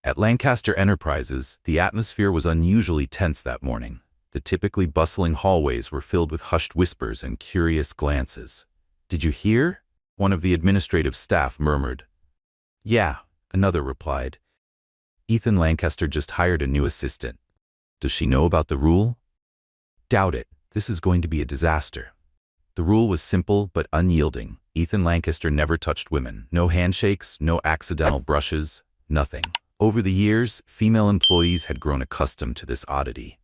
At Lancaster Enterprises, the atmosphere was unusually tense that morning. The typically bustling hallways were filled with hushed whispers and curious glances. "Did you hear?" one of the administrative staff murmured. "Yeah," another replied. "Ethan Lancaster just hired a new assistant. Does she know about the rule?" "Doubt it. This is going to be a disaster." The rule was simple but unyielding. Ethan Lancaster never touched women. No handshakes, no accidental brushes, nothing. Over the years, female employees had grown accustomed to this oddity.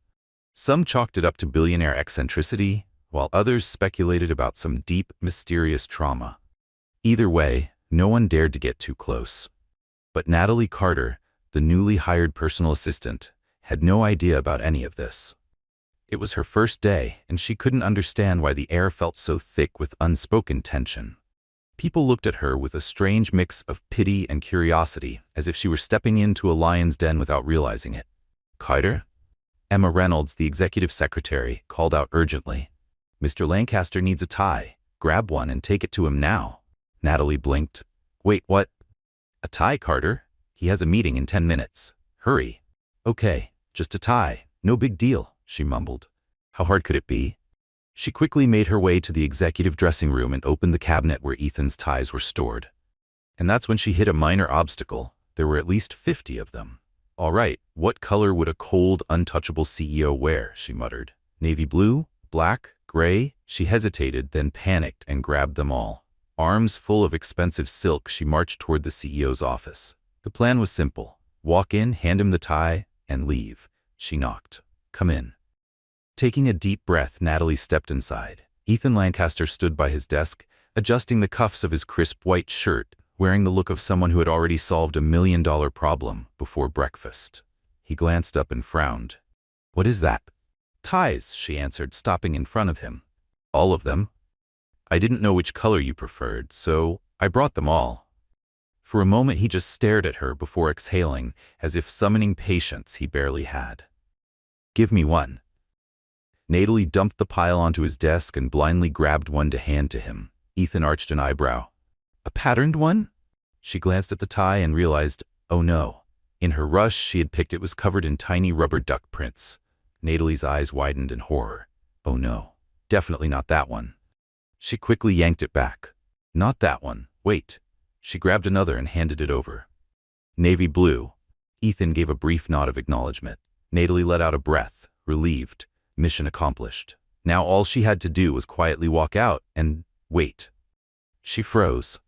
Some chalked it up to billionaire eccentricity, while others speculated about some deep, mysterious trauma. Either way, no one dared to get too close. But Natalie Carter, the newly hired personal assistant, had no idea about any of this. It was her first day, and she couldn't understand why the air felt so thick with unspoken tension. People looked at her with a strange mix of pity and curiosity, as if she were stepping into a lion's den without realizing it. "Carter?" Emma Reynolds, the executive secretary, called out urgently. "Mr. Lancaster needs a tie. Grab one and take it to him now." Natalie blinked. "Wait, what? A tie, Carter? He has a meeting in 10 minutes. Hurry." "Okay, just a tie. No big deal," she mumbled. How hard could it be? She quickly made her way to the executive dressing room and opened the cabinet where Ethan's ties were stored. And that's when she hit a minor obstacle. There were at least 50 of them. "All right, what color would a cold, untouchable CEO wear?" she muttered. "Navy blue? Black? Gray?" She hesitated, then panicked and grabbed them all. Arms full of expensive silk, she marched toward the CEO's office. The plan was simple. Walk in, hand him the tie, and leave. She knocked. "Come in." Taking a deep breath, Natalie stepped inside. Ethan Lancaster stood by his desk, adjusting the cuffs of his crisp white shirt, wearing the look of someone who had already solved a $1 million problem before breakfast. He glanced up and frowned. "What is that?" "Ties," she answered, stopping in front of him. "All of them?" "I didn't know which color you preferred, so I brought them all." For a moment he just stared at her before exhaling, as if summoning patience he barely had. "Give me one." Natalie dumped the pile onto his desk and blindly grabbed one to hand to him. Ethan arched an eyebrow. "A patterned one?" She glanced at the tie and realized, oh no. In her rush, she had picked it was covered in tiny rubber duck prints. Natalie's eyes widened in horror. Oh no, definitely not that one. She quickly yanked it back. "Not that one. Wait." She grabbed another and handed it over. "Navy blue." Ethan gave a brief nod of acknowledgement. Natalie let out a breath, relieved. Mission accomplished. Now all she had to do was quietly walk out and wait. She froze.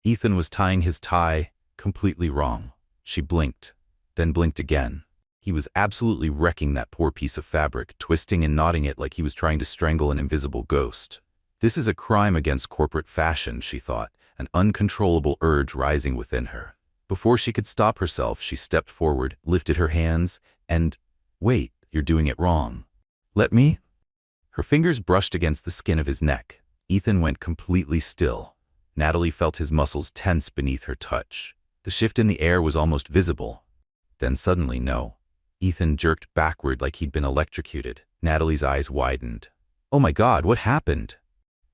Ethan was tying his tie completely wrong. She blinked, then blinked again. He was absolutely wrecking that poor piece of fabric, twisting and knotting it like he was trying to strangle an invisible ghost. This is a crime against corporate fashion, she thought, an uncontrollable urge rising within her. Before she could stop herself, she stepped forward, lifted her hands, and, "Wait, you're doing it wrong. Let me?" Her fingers brushed against the skin of his neck. Ethan went completely still. Natalie felt his muscles tense beneath her touch. The shift in the air was almost visible. Then suddenly, no. Ethan jerked backward like he'd been electrocuted. Natalie's eyes widened. "Oh my God, what happened?"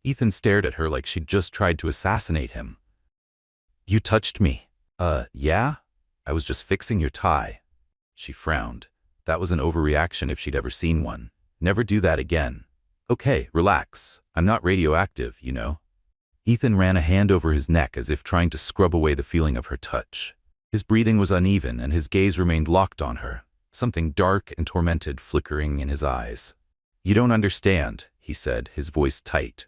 Ethan stared at her like she'd just tried to assassinate him. "You touched me." Yeah? I was just fixing your tie." She frowned. That was an overreaction if she'd ever seen one. "Never do that again." "Okay, relax. I'm not radioactive, you know." Ethan ran a hand over his neck as if trying to scrub away the feeling of her touch. His breathing was uneven and his gaze remained locked on her, something dark and tormented flickering in his eyes. "You don't understand," he said, his voice tight.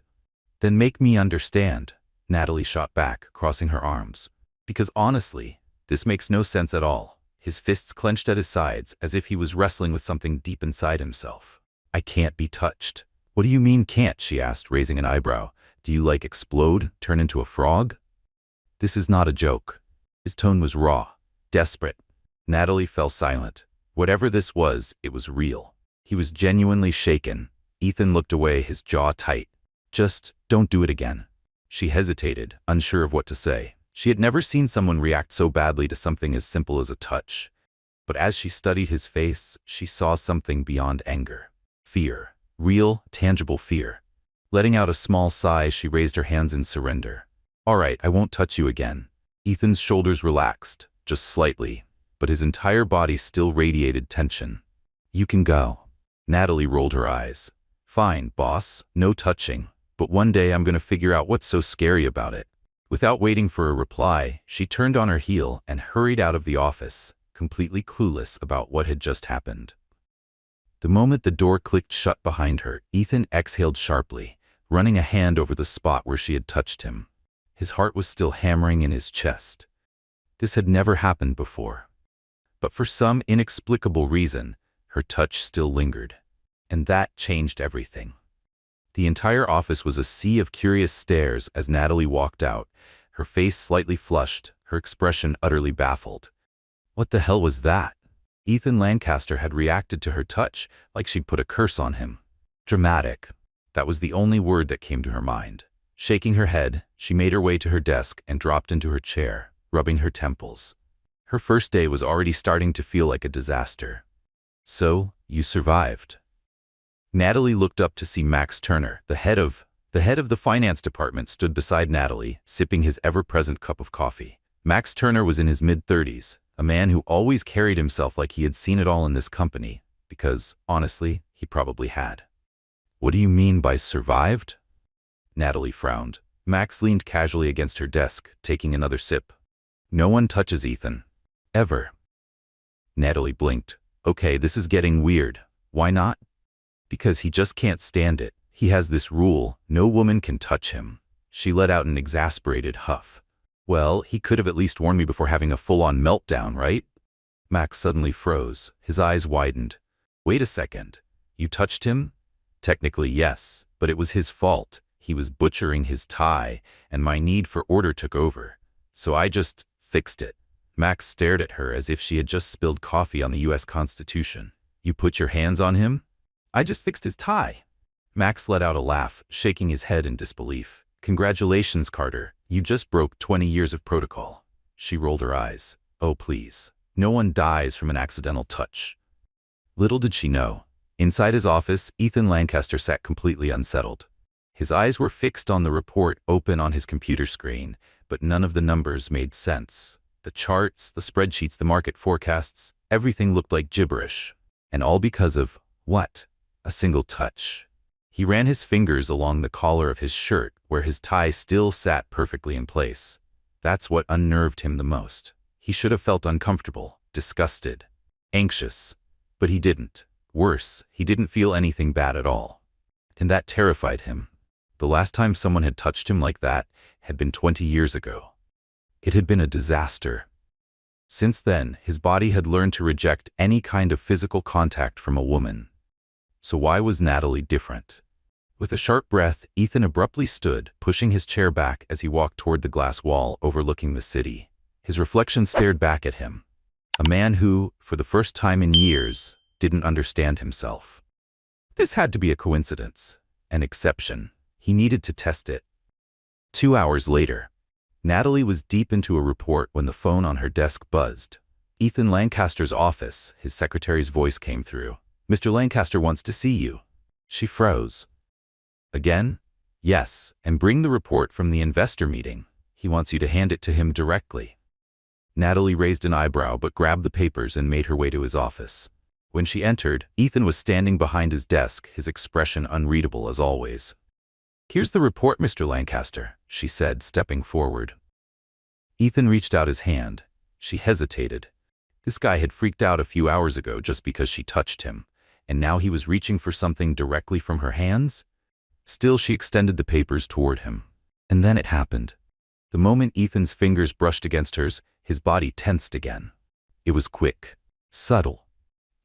"Then make me understand." Natalie shot back, crossing her arms. "Because honestly, this makes no sense at all." His fists clenched at his sides as if he was wrestling with something deep inside himself. "I can't be touched." "What do you mean can't?" she asked, raising an eyebrow. "Do you like explode, turn into a frog?" "This is not a joke." His tone was raw, desperate. Natalie fell silent. Whatever this was, it was real. He was genuinely shaken. Ethan looked away, his jaw tight. "Just don't do it again." She hesitated, unsure of what to say. She had never seen someone react so badly to something as simple as a touch. But as she studied his face, she saw something beyond anger. Fear. Real, tangible fear. Letting out a small sigh, she raised her hands in surrender. "All right, I won't touch you again." Ethan's shoulders relaxed, just slightly. but his entire body still radiated tension. "You can go." Natalie rolled her eyes. "Fine, boss, no touching. But one day I'm gonna figure out what's so scary about it." Without waiting for a reply, she turned on her heel and hurried out of the office, completely clueless about what had just happened. The moment the door clicked shut behind her, Ethan exhaled sharply, running a hand over the spot where she had touched him. His heart was still hammering in his chest. This had never happened before. But for some inexplicable reason, her touch still lingered. And that changed everything. The entire office was a sea of curious stares as Natalie walked out, her face slightly flushed, her expression utterly baffled. What the hell was that? Ethan Lancaster had reacted to her touch like she'd put a curse on him. Dramatic. That was the only word that came to her mind. Shaking her head, she made her way to her desk and dropped into her chair, rubbing her temples. Her first day was already starting to feel like a disaster. "So, you survived." Natalie looked up to see Max Turner, the head of the finance department, stood beside Natalie, sipping his ever-present cup of coffee. Max Turner was in his mid-30s, a man who always carried himself like he had seen it all in this company, because, honestly, he probably had. "What do you mean by survived?" Natalie frowned. Max leaned casually against her desk, taking another sip. "No one touches Ethan. Ever." Natalie blinked. "Okay, this is getting weird. Why not?" "Because he just can't stand it. He has this rule, no woman can touch him." She let out an exasperated huff. "Well, he could have at least warned me before having a full-on meltdown, right?" Max suddenly froze. His eyes widened. "Wait a second. You touched him?" "Technically, yes, but it was his fault. He was butchering his tie, and my need for order took over. So I just fixed it." Max stared at her as if she had just spilled coffee on the U.S. Constitution. "You put your hands on him?" "I just fixed his tie." Max let out a laugh, shaking his head in disbelief. "Congratulations, Carter. You just broke 20 years of protocol." She rolled her eyes. "Oh, please. No one dies from an accidental touch." Little did she know. Inside his office, Ethan Lancaster sat completely unsettled. His eyes were fixed on the report open on his computer screen, but none of the numbers made sense. The charts, the spreadsheets, the market forecasts, everything looked like gibberish. And all because of what? A single touch. He ran his fingers along the collar of his shirt, where his tie still sat perfectly in place. That's what unnerved him the most. He should have felt uncomfortable, disgusted, anxious, but he didn't. Worse, he didn't feel anything bad at all. And that terrified him. The last time someone had touched him like that had been 20 years ago. It had been a disaster. Since then, his body had learned to reject any kind of physical contact from a woman. So why was Natalie different? With a sharp breath, Ethan abruptly stood, pushing his chair back as he walked toward the glass wall overlooking the city. His reflection stared back at him. A man who, for the first time in years, didn't understand himself. This had to be a coincidence, an exception. He needed to test it. 2 hours later, Natalie was deep into a report when the phone on her desk buzzed. Ethan Lancaster's office, his secretary's voice came through. "Mr. Lancaster wants to see you." She froze. "Again?" "Yes, and bring the report from the investor meeting. He wants you to hand it to him directly." Natalie raised an eyebrow but grabbed the papers and made her way to his office. When she entered, Ethan was standing behind his desk, his expression unreadable as always. "Here's the report, Mr. Lancaster," she said, stepping forward. Ethan reached out his hand. She hesitated. This guy had freaked out a few hours ago just because she touched him, and now he was reaching for something directly from her hands? Still, she extended the papers toward him. And then it happened. The moment Ethan's fingers brushed against hers, his body tensed again. It was quick, subtle,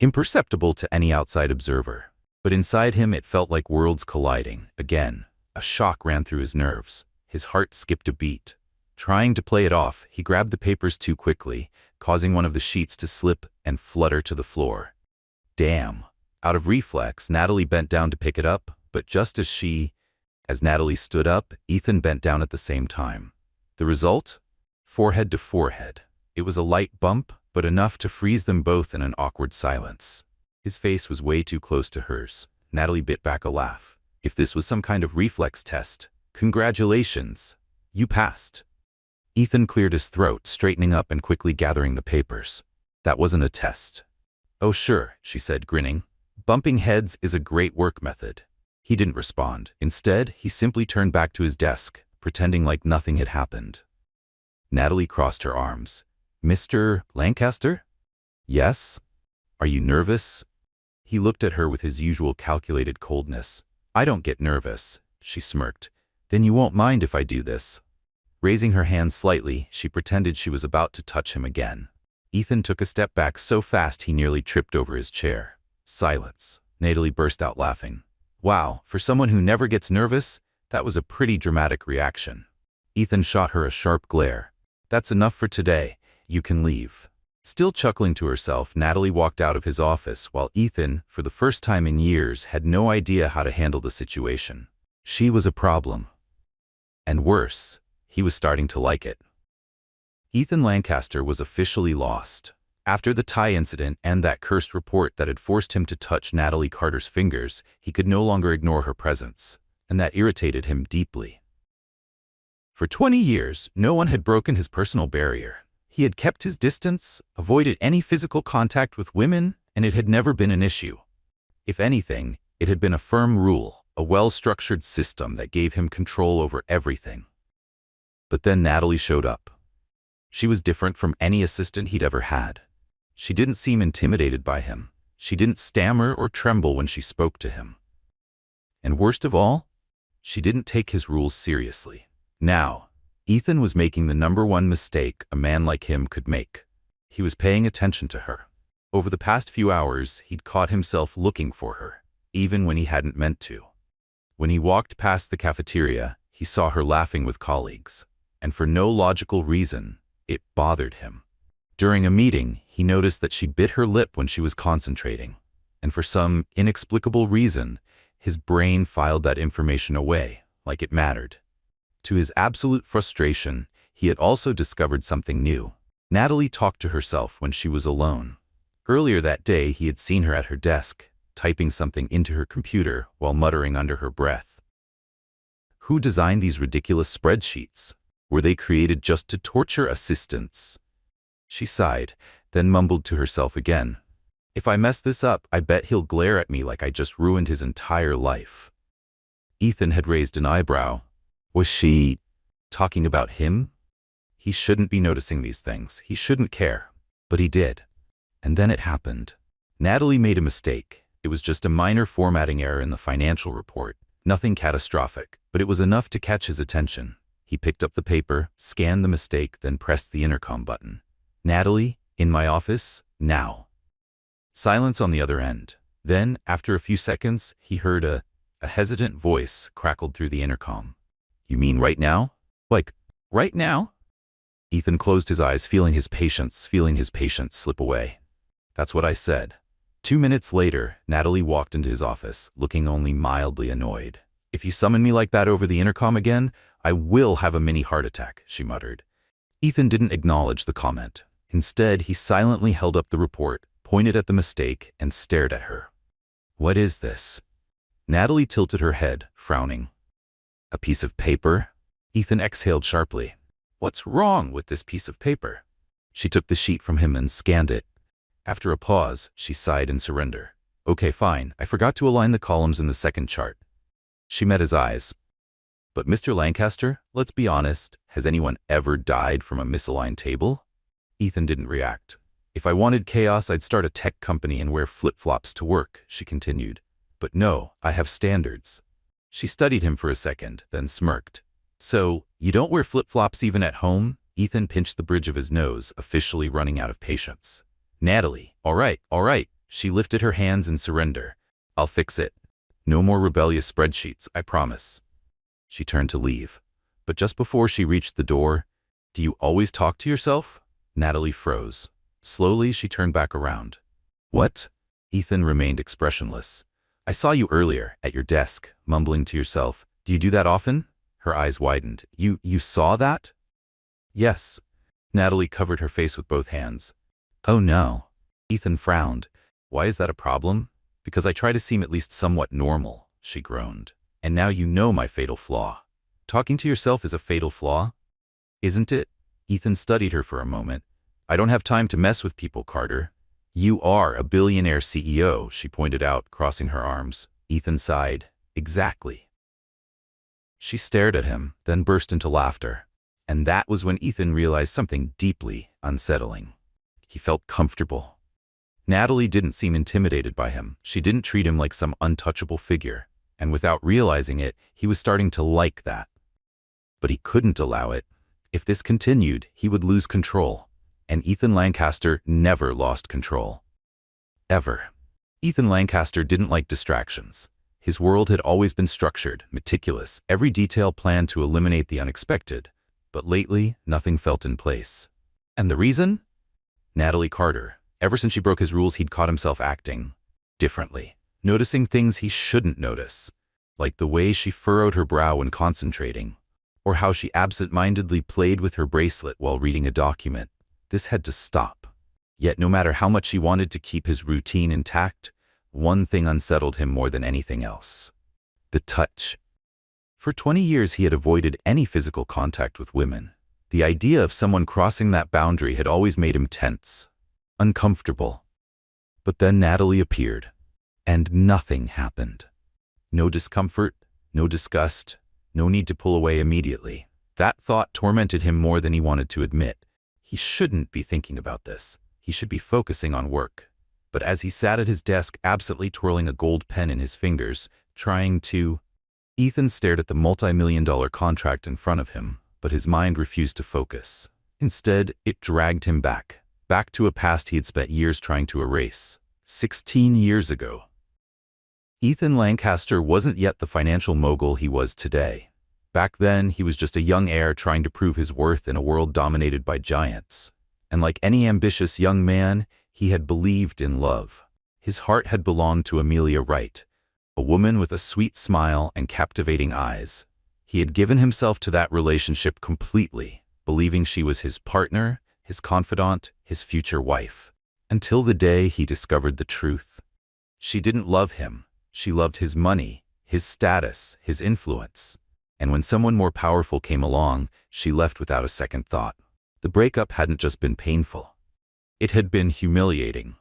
imperceptible to any outside observer. But inside him it felt like worlds colliding. Again, a shock ran through his nerves. His heart skipped a beat. Trying to play it off, he grabbed the papers too quickly, causing one of the sheets to slip and flutter to the floor. Damn. Out of reflex, Natalie bent down to pick it up, but just as Natalie stood up, Ethan bent down at the same time. The result? Forehead to forehead. It was a light bump, but enough to freeze them both in an awkward silence. His face was way too close to hers. Natalie bit back a laugh. If this was some kind of reflex test, congratulations. You passed. Ethan cleared his throat, straightening up and quickly gathering the papers. That wasn't a test. Oh sure, she said, grinning. Bumping heads is a great work method. He didn't respond. Instead, he simply turned back to his desk, pretending like nothing had happened. Natalie crossed her arms. Mr. Lancaster? Yes? Are you nervous? He looked at her with his usual calculated coldness. I don't get nervous, she smirked. Then you won't mind if I do this. Raising her hand slightly, she pretended she was about to touch him again. Ethan took a step back so fast he nearly tripped over his chair. Silence. Natalie burst out laughing. Wow, for someone who never gets nervous, that was a pretty dramatic reaction. Ethan shot her a sharp glare. That's enough for today. You can leave. Still chuckling to herself, Natalie walked out of his office while Ethan, for the first time in years, had no idea how to handle the situation. She was a problem. And worse, he was starting to like it. Ethan Lancaster was officially lost. After the tie incident and that cursed report that had forced him to touch Natalie Carter's fingers, he could no longer ignore her presence, and that irritated him deeply. For 20 years, no one had broken his personal barrier. He had kept his distance, avoided any physical contact with women, and it had never been an issue. If anything, it had been a firm rule, a well-structured system that gave him control over everything. But then Natalie showed up. She was different from any assistant he'd ever had. She didn't seem intimidated by him. She didn't stammer or tremble when she spoke to him. And worst of all, she didn't take his rules seriously. Now, Ethan was making the #1 mistake a man like him could make. He was paying attention to her. Over the past few hours, he'd caught himself looking for her, even when he hadn't meant to. When he walked past the cafeteria, he saw her laughing with colleagues, and for no logical reason, it bothered him. During a meeting, he noticed that she bit her lip when she was concentrating, and for some inexplicable reason, his brain filed that information away, like it mattered. To his absolute frustration, he had also discovered something new. Natalie talked to herself when she was alone. Earlier that day, he had seen her at her desk, typing something into her computer while muttering under her breath. Who designed these ridiculous spreadsheets? Were they created just to torture assistants? She sighed, then mumbled to herself again. If I mess this up, I bet he'll glare at me like I just ruined his entire life. Ethan had raised an eyebrow. Was she talking about him? He shouldn't be noticing these things. He shouldn't care. But he did. And then it happened. Natalie made a mistake. It was just a minor formatting error in the financial report. Nothing catastrophic, but it was enough to catch his attention. He picked up the paper, scanned the mistake, then pressed the intercom button. Natalie, in my office, now. Silence on the other end. Then, after a few seconds, he heard a hesitant voice crackled through the intercom. You mean right now? Like, right now? Ethan closed his eyes, feeling his patience slip away. That's what I said. 2 minutes later, Natalie walked into his office, looking only mildly annoyed. If you summon me like that over the intercom again, I will have a mini heart attack, she muttered. Ethan didn't acknowledge the comment. Instead, he silently held up the report, pointed at the mistake, and stared at her. What is this? Natalie tilted her head, frowning. A piece of paper? Ethan exhaled sharply. What's wrong with this piece of paper? She took the sheet from him and scanned it. After a pause, she sighed in surrender. Okay, fine, I forgot to align the columns in the second chart. She met his eyes. But Mr. Lancaster, let's be honest, has anyone ever died from a misaligned table? Ethan didn't react. If I wanted chaos, I'd start a tech company and wear flip-flops to work, she continued. But no, I have standards. She studied him for a second, then smirked. So, you don't wear flip-flops even at home? Ethan pinched the bridge of his nose, officially running out of patience. Natalie, all right. She lifted her hands in surrender. I'll fix it. No more rebellious spreadsheets, I promise. She turned to leave. But just before she reached the door, do you always talk to yourself? Natalie froze. Slowly, she turned back around. What? Ethan remained expressionless. I saw you earlier, at your desk, mumbling to yourself. Do you do that often? Her eyes widened. You saw that? Yes. Natalie covered her face with both hands. Oh no. Ethan frowned. Why is that a problem? Because I try to seem at least somewhat normal, she groaned. And now you know my fatal flaw. Talking to yourself is a fatal flaw? Isn't it? Ethan studied her for a moment. I don't have time to mess with people, Carter. You are a billionaire CEO, she pointed out, crossing her arms. Ethan sighed. Exactly. She stared at him, then burst into laughter. And that was when Ethan realized something deeply unsettling. He felt comfortable. Natalie didn't seem intimidated by him. She didn't treat him like some untouchable figure. And without realizing it, he was starting to like that. But he couldn't allow it. If this continued, he would lose control. And Ethan Lancaster never lost control. Ever. Ethan Lancaster didn't like distractions. His world had always been structured, meticulous, every detail planned to eliminate the unexpected. But lately, nothing felt in place. And the reason? Natalie Carter. Ever since she broke his rules, he'd caught himself acting differently, noticing things he shouldn't notice, like the way she furrowed her brow when concentrating, or how she absent-mindedly played with her bracelet while reading a document. This had to stop. Yet no matter how much he wanted to keep his routine intact, one thing unsettled him more than anything else. The touch. For 20 years he had avoided any physical contact with women. The idea of someone crossing that boundary had always made him tense, uncomfortable. But then Natalie appeared, and nothing happened. No discomfort, no disgust, no need to pull away immediately. That thought tormented him more than he wanted to admit. He shouldn't be thinking about this. He should be focusing on work. But as he sat at his desk, absently twirling a gold pen in his fingers, trying to... Ethan stared at the multi-million-dollar contract in front of him, but his mind refused to focus. Instead, it dragged him back to a past he had spent years trying to erase. 16 years ago. Ethan Lancaster wasn't yet the financial mogul he was today. Back then, he was just a young heir trying to prove his worth in a world dominated by giants. And like any ambitious young man, he had believed in love. His heart had belonged to Amelia Wright, a woman with a sweet smile and captivating eyes. He had given himself to that relationship completely, believing she was his partner, his confidant, his future wife. Until the day he discovered the truth. She didn't love him. She loved his money, his status, his influence. And when someone more powerful came along, she left without a second thought. The breakup hadn't just been painful. It had been humiliating.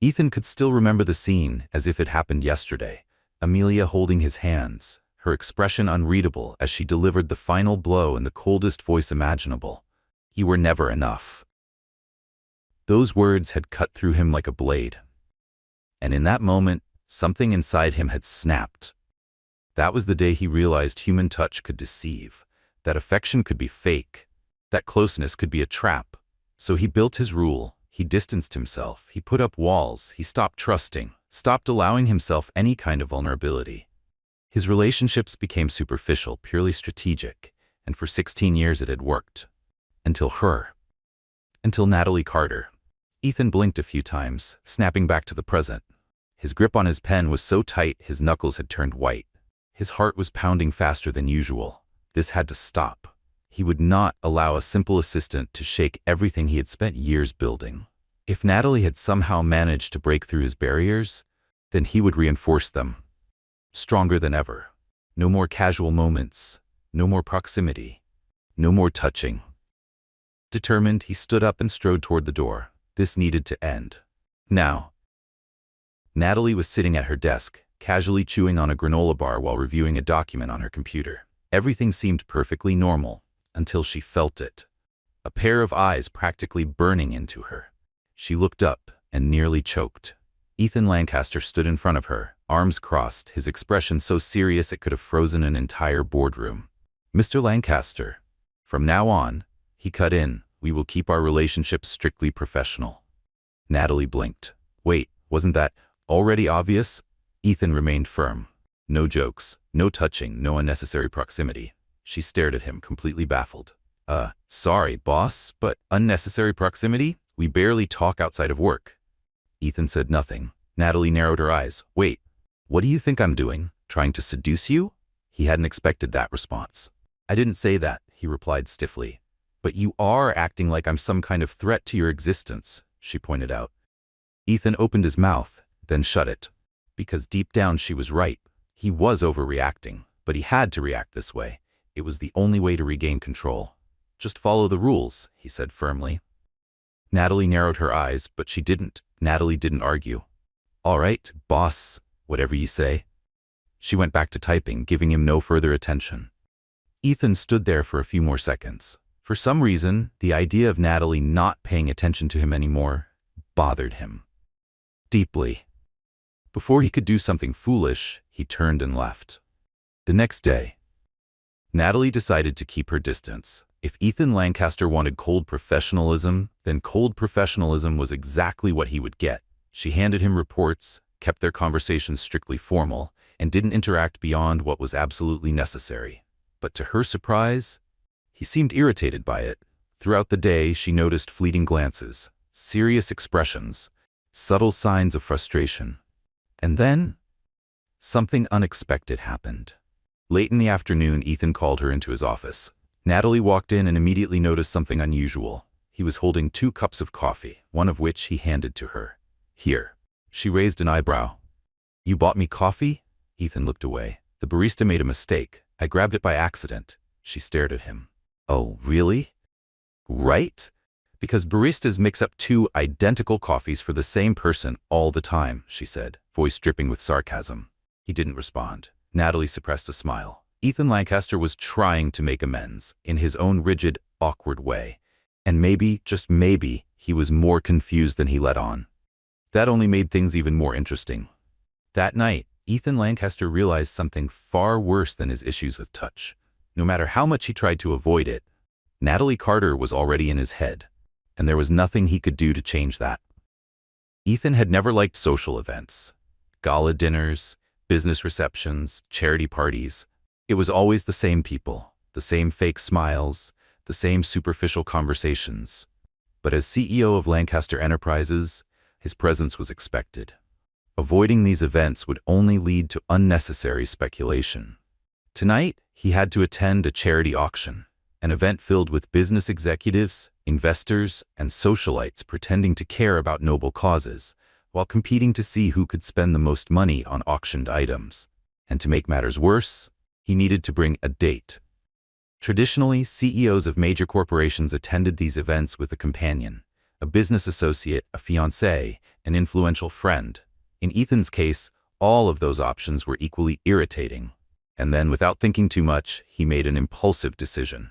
Ethan could still remember the scene as if it happened yesterday. Amelia holding his hands, her expression unreadable as she delivered the final blow in the coldest voice imaginable. You were never enough. Those words had cut through him like a blade. And in that moment, something inside him had snapped. That was the day he realized human touch could deceive, that affection could be fake, that closeness could be a trap. So he built his rule, he distanced himself, he put up walls, he stopped trusting, stopped allowing himself any kind of vulnerability. His relationships became superficial, purely strategic, and for 16 years it had worked. Until her. Until Natalie Carter. Ethan blinked a few times, snapping back to the present. His grip on his pen was so tight his knuckles had turned white. His heart was pounding faster than usual. This had to stop. He would not allow a simple assistant to shake everything he had spent years building. If Natalie had somehow managed to break through his barriers, then he would reinforce them. Stronger than ever. No more casual moments. No more proximity. No more touching. Determined, he stood up and strode toward the door. This needed to end. Now. Natalie was sitting at her desk, casually chewing on a granola bar while reviewing a document on her computer. Everything seemed perfectly normal, until she felt it. A pair of eyes practically burning into her. She looked up and nearly choked. Ethan Lancaster stood in front of her, arms crossed, his expression so serious it could have frozen an entire boardroom. Mr. Lancaster, from now on, he cut in, we will keep our relationship strictly professional. Natalie blinked. Wait, wasn't that already obvious? Ethan remained firm. No jokes, no touching, no unnecessary proximity. She stared at him, completely baffled. Sorry, boss, but unnecessary proximity? We barely talk outside of work. Ethan said nothing. Natalie narrowed her eyes. Wait, what do you think I'm doing? Trying to seduce you? He hadn't expected that response. I didn't say that, he replied stiffly. But you are acting like I'm some kind of threat to your existence, she pointed out. Ethan opened his mouth, then shut it. Because deep down she was right. He was overreacting, but he had to react this way. It was the only way to regain control. Just follow the rules, he said firmly. Natalie narrowed her eyes, but she didn't. Natalie didn't argue. All right, boss, whatever you say. She went back to typing, giving him no further attention. Ethan stood there for a few more seconds. For some reason, the idea of Natalie not paying attention to him anymore bothered him deeply. Before he could do something foolish, he turned and left. The next day, Natalie decided to keep her distance. If Ethan Lancaster wanted cold professionalism, then cold professionalism was exactly what he would get. She handed him reports, kept their conversations strictly formal, and didn't interact beyond what was absolutely necessary. But to her surprise, he seemed irritated by it. Throughout the day, she noticed fleeting glances, serious expressions, subtle signs of frustration. And then, something unexpected happened. Late in the afternoon, Ethan called her into his office. Natalie walked in and immediately noticed something unusual. He was holding 2 cups of coffee, one of which he handed to her. Here. She raised an eyebrow. You bought me coffee? Ethan looked away. The barista made a mistake. I grabbed it by accident. She stared at him. Oh, really? Right? Because baristas mix up 2 identical coffees for the same person all the time, she said, voice dripping with sarcasm. He didn't respond. Natalie suppressed a smile. Ethan Lancaster was trying to make amends in his own rigid, awkward way. And maybe, just maybe, he was more confused than he let on. That only made things even more interesting. That night, Ethan Lancaster realized something far worse than his issues with touch. No matter how much he tried to avoid it, Natalie Carter was already in his head, and there was nothing he could do to change that. Ethan had never liked social events. Gala dinners, business receptions, charity parties. It was always the same people, the same fake smiles, the same superficial conversations. But as CEO of Lancaster Enterprises, his presence was expected. Avoiding these events would only lead to unnecessary speculation. Tonight, he had to attend a charity auction, an event filled with business executives, investors, and socialites pretending to care about noble causes, while competing to see who could spend the most money on auctioned items. And to make matters worse, he needed to bring a date. Traditionally, CEOs of major corporations attended these events with a companion, a business associate, a fiancé, an influential friend. In Ethan's case, all of those options were equally irritating. And then, without thinking too much, he made an impulsive decision.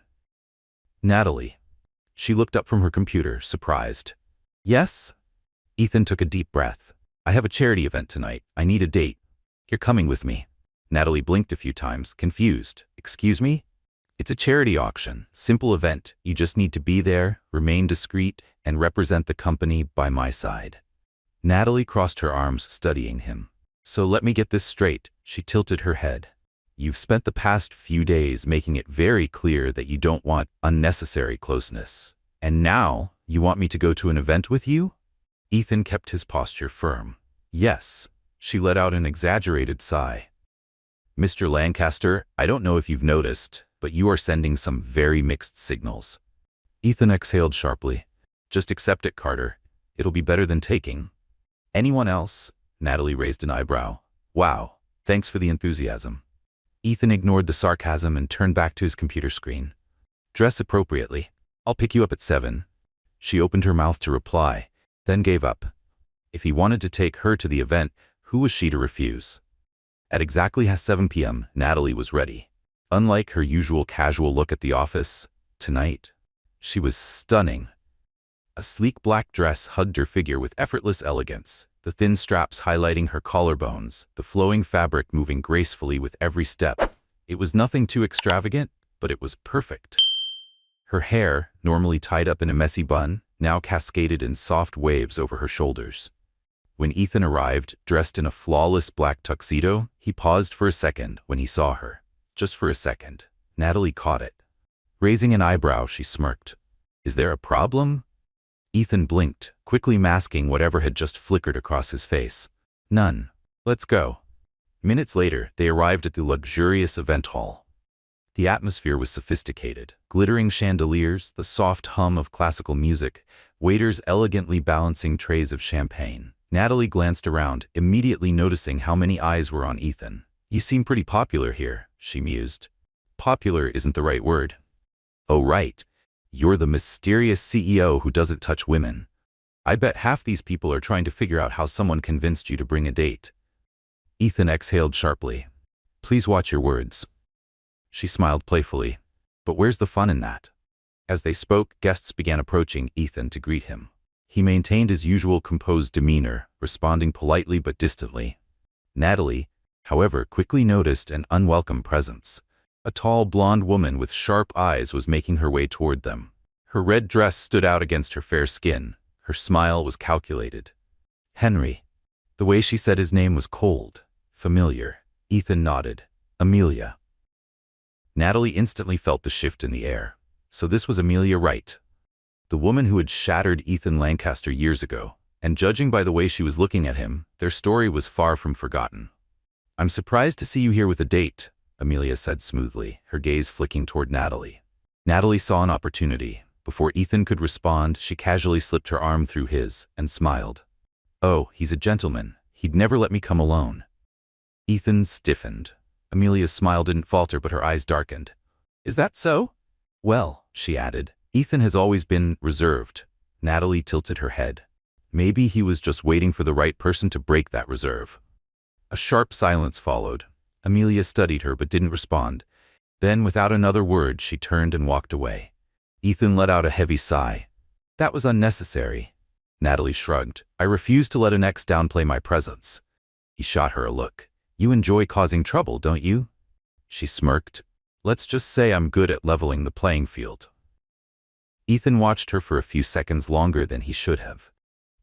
Natalie. She looked up from her computer, surprised. Yes? Ethan took a deep breath. I have a charity event tonight. I need a date. You're coming with me. Natalie blinked a few times, confused. Excuse me? It's a charity auction. Simple event. You just need to be there, remain discreet, and represent the company by my side. Natalie crossed her arms, studying him. So let me get this straight. She tilted her head. You've spent the past few days making it very clear that you don't want unnecessary closeness. And now, you want me to go to an event with you? Ethan kept his posture firm. Yes. She let out an exaggerated sigh. Mr. Lancaster, I don't know if you've noticed, but you are sending some very mixed signals. Ethan exhaled sharply. Just accept it, Carter. It'll be better than taking. Anyone else? Natalie raised an eyebrow. Wow, thanks for the enthusiasm. Ethan ignored the sarcasm and turned back to his computer screen. Dress appropriately. I'll pick you up at 7. She opened her mouth to reply, then gave up. If he wanted to take her to the event, who was she to refuse? At exactly 7 p.m., Natalie was ready. Unlike her usual casual look at the office, tonight, she was stunning. A sleek black dress hugged her figure with effortless elegance, the thin straps highlighting her collarbones, the flowing fabric moving gracefully with every step. It was nothing too extravagant, but it was perfect. Her hair, normally tied up in a messy bun, now cascaded in soft waves over her shoulders. When Ethan arrived, dressed in a flawless black tuxedo, he paused for a second when he saw her. Just for a second. Natalie caught it. Raising an eyebrow, she smirked. Is there a problem? Ethan blinked, quickly masking whatever had just flickered across his face. None. Let's go. Minutes later, they arrived at the luxurious event hall. The atmosphere was sophisticated. Glittering chandeliers, the soft hum of classical music, waiters elegantly balancing trays of champagne. Natalie glanced around, immediately noticing how many eyes were on Ethan. You seem pretty popular here, she mused. Popular isn't the right word. Oh, right. You're the mysterious CEO who doesn't touch women. I bet half these people are trying to figure out how someone convinced you to bring a date." Ethan exhaled sharply. "Please watch your words." She smiled playfully. "But where's the fun in that?" As they spoke, guests began approaching Ethan to greet him. He maintained his usual composed demeanor, responding politely but distantly. Natalie, however, quickly noticed an unwelcome presence. A tall, blonde woman with sharp eyes was making her way toward them. Her red dress stood out against her fair skin. Her smile was calculated. "Henry." The way she said his name was cold, familiar. Ethan nodded. "Amelia." Natalie instantly felt the shift in the air. So this was Amelia Wright, the woman who had shattered Ethan Lancaster years ago, and judging by the way she was looking at him, their story was far from forgotten. "I'm surprised to see you here with a date," Amelia said smoothly, her gaze flicking toward Natalie. Natalie saw an opportunity. Before Ethan could respond, she casually slipped her arm through his and smiled. "Oh, he's a gentleman. He'd never let me come alone." Ethan stiffened. Amelia's smile didn't falter, but her eyes darkened. "Is that so?" "Well," she added, "Ethan has always been reserved." Natalie tilted her head. Maybe he was just waiting for the right person to break that reserve. A sharp silence followed. Amelia studied her but didn't respond. Then, without another word, she turned and walked away. Ethan let out a heavy sigh. "That was unnecessary." Natalie shrugged. "I refuse to let an ex downplay my presence." He shot her a look. "You enjoy causing trouble, don't you?" She smirked. "Let's just say I'm good at leveling the playing field." Ethan watched her for a few seconds longer than he should have.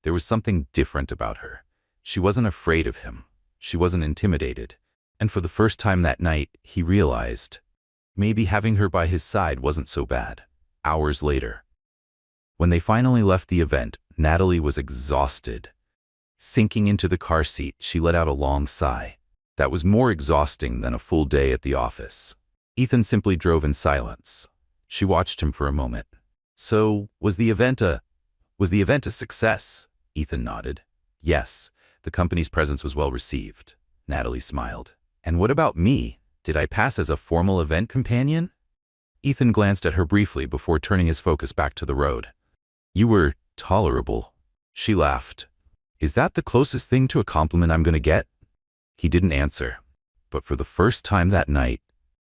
There was something different about her. She wasn't afraid of him. She wasn't intimidated. And for the first time that night, he realized maybe having her by his side wasn't so bad. Hours later, when they finally left the event, Natalie was exhausted. Sinking into the car seat, she let out a long sigh. That was more exhausting than a full day at the office. Ethan simply drove in silence. She watched him for a moment. "So, was the event a success?" Ethan nodded. "Yes, the company's presence was well received." Natalie smiled. "And what about me? Did I pass as a formal event companion?" Ethan glanced at her briefly before turning his focus back to the road. "You were tolerable." She laughed. "Is that the closest thing to a compliment I'm going to get?" He didn't answer. But for the first time that night,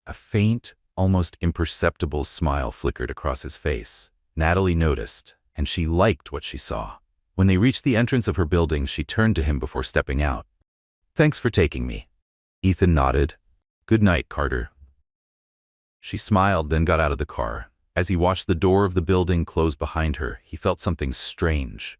a faint, almost imperceptible smile flickered across his face. Natalie noticed, and she liked what she saw. When they reached the entrance of her building, she turned to him before stepping out. "Thanks for taking me." Ethan nodded. "Good night, Carter." She smiled, then got out of the car. As he watched the door of the building close behind her, he felt something strange.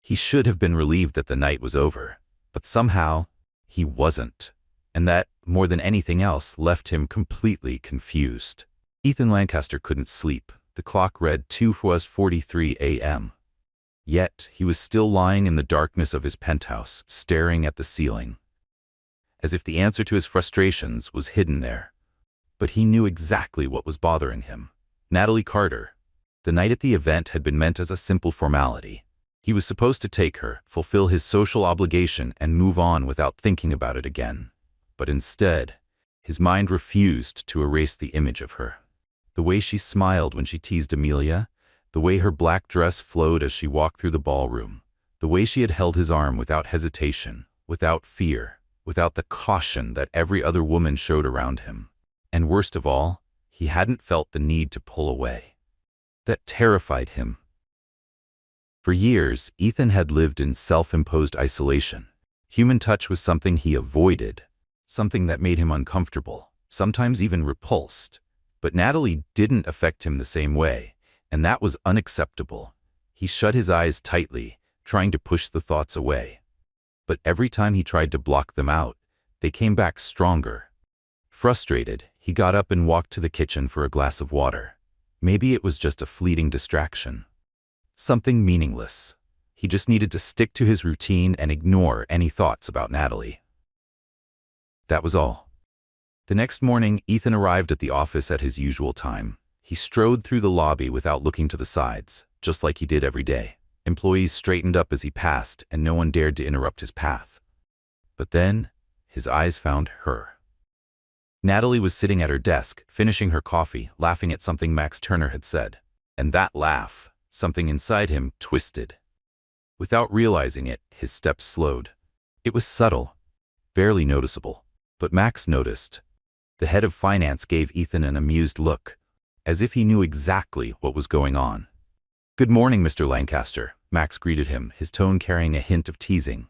He should have been relieved that the night was over, but somehow he wasn't. And that, more than anything else, left him completely confused. Ethan Lancaster couldn't sleep. The clock read 2:43 a.m. Yet, he was still lying in the darkness of his penthouse, staring at the ceiling, as if the answer to his frustrations was hidden there. But he knew exactly what was bothering him. Natalie Carter. The night at the event had been meant as a simple formality. He was supposed to take her, fulfill his social obligation, and move on without thinking about it again. But instead, his mind refused to erase the image of her. The way she smiled when she teased Amelia, the way her black dress flowed as she walked through the ballroom, the way she had held his arm without hesitation, without fear, without the caution that every other woman showed around him. And worst of all, he hadn't felt the need to pull away. That terrified him. For years, Ethan had lived in self-imposed isolation. Human touch was something he avoided, something that made him uncomfortable, sometimes even repulsed. But Natalie didn't affect him the same way, and that was unacceptable. He shut his eyes tightly, trying to push the thoughts away. But every time he tried to block them out, they came back stronger. Frustrated, he got up and walked to the kitchen for a glass of water. Maybe it was just a fleeting distraction. Something meaningless. He just needed to stick to his routine and ignore any thoughts about Natalie. That was all. The next morning, Ethan arrived at the office at his usual time. He strode through the lobby without looking to the sides, just like he did every day. Employees straightened up as he passed, and no one dared to interrupt his path. But then, his eyes found her. Natalie was sitting at her desk, finishing her coffee, laughing at something Max Turner had said. And that laugh, something inside him twisted. Without realizing it, his steps slowed. It was subtle, barely noticeable, but Max noticed. The head of finance gave Ethan an amused look, as if he knew exactly what was going on. "Good morning, Mr. Lancaster," Max greeted him, his tone carrying a hint of teasing.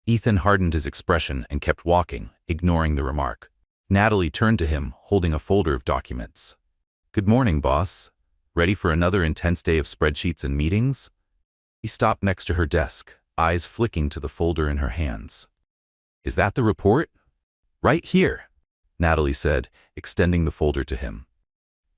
Ethan hardened his expression and kept walking, ignoring the remark. Natalie turned to him, holding a folder of documents. "Good morning, boss. Ready for another intense day of spreadsheets and meetings?" He stopped next to her desk, eyes flicking to the folder in her hands. "Is that the report?" "Right here," Natalie said, extending the folder to him.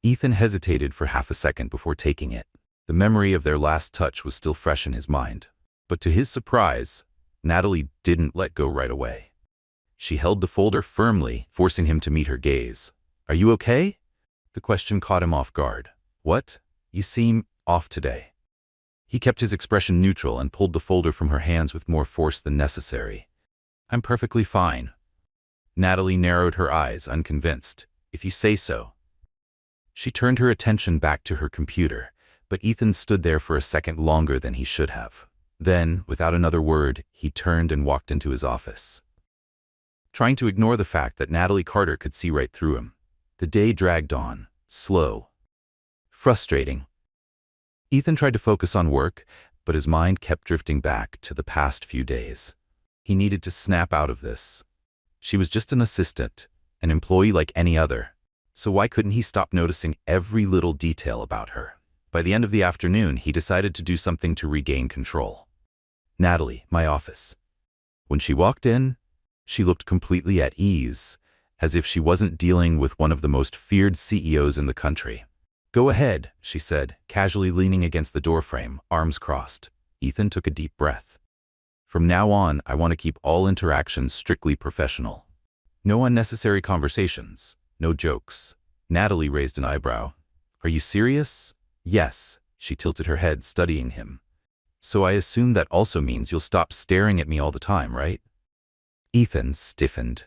Ethan hesitated for half a second before taking it. The memory of their last touch was still fresh in his mind. But to his surprise, Natalie didn't let go right away. She held the folder firmly, forcing him to meet her gaze. "Are you okay?" The question caught him off guard. "What? You seem off today." He kept his expression neutral and pulled the folder from her hands with more force than necessary. "I'm perfectly fine." Natalie narrowed her eyes, unconvinced. "If you say so." She turned her attention back to her computer, but Ethan stood there for a second longer than he should have. Then, without another word, he turned and walked into his office, trying to ignore the fact that Natalie Carter could see right through him. The day dragged on, slow, frustrating. Ethan tried to focus on work, but his mind kept drifting back to the past few days. He needed to snap out of this. She was just an assistant, an employee like any other. So why couldn't he stop noticing every little detail about her? By the end of the afternoon, he decided to do something to regain control. "Natalie, my office." When she walked in, she looked completely at ease, as if she wasn't dealing with one of the most feared CEOs in the country. "Go ahead," she said, casually leaning against the doorframe, arms crossed. Ethan took a deep breath. "From now on, I want to keep all interactions strictly professional. No unnecessary conversations, no jokes." Natalie raised an eyebrow. "Are you serious?" "Yes," she tilted her head, studying him. "So I assume that also means you'll stop staring at me all the time, right?" Ethan stiffened.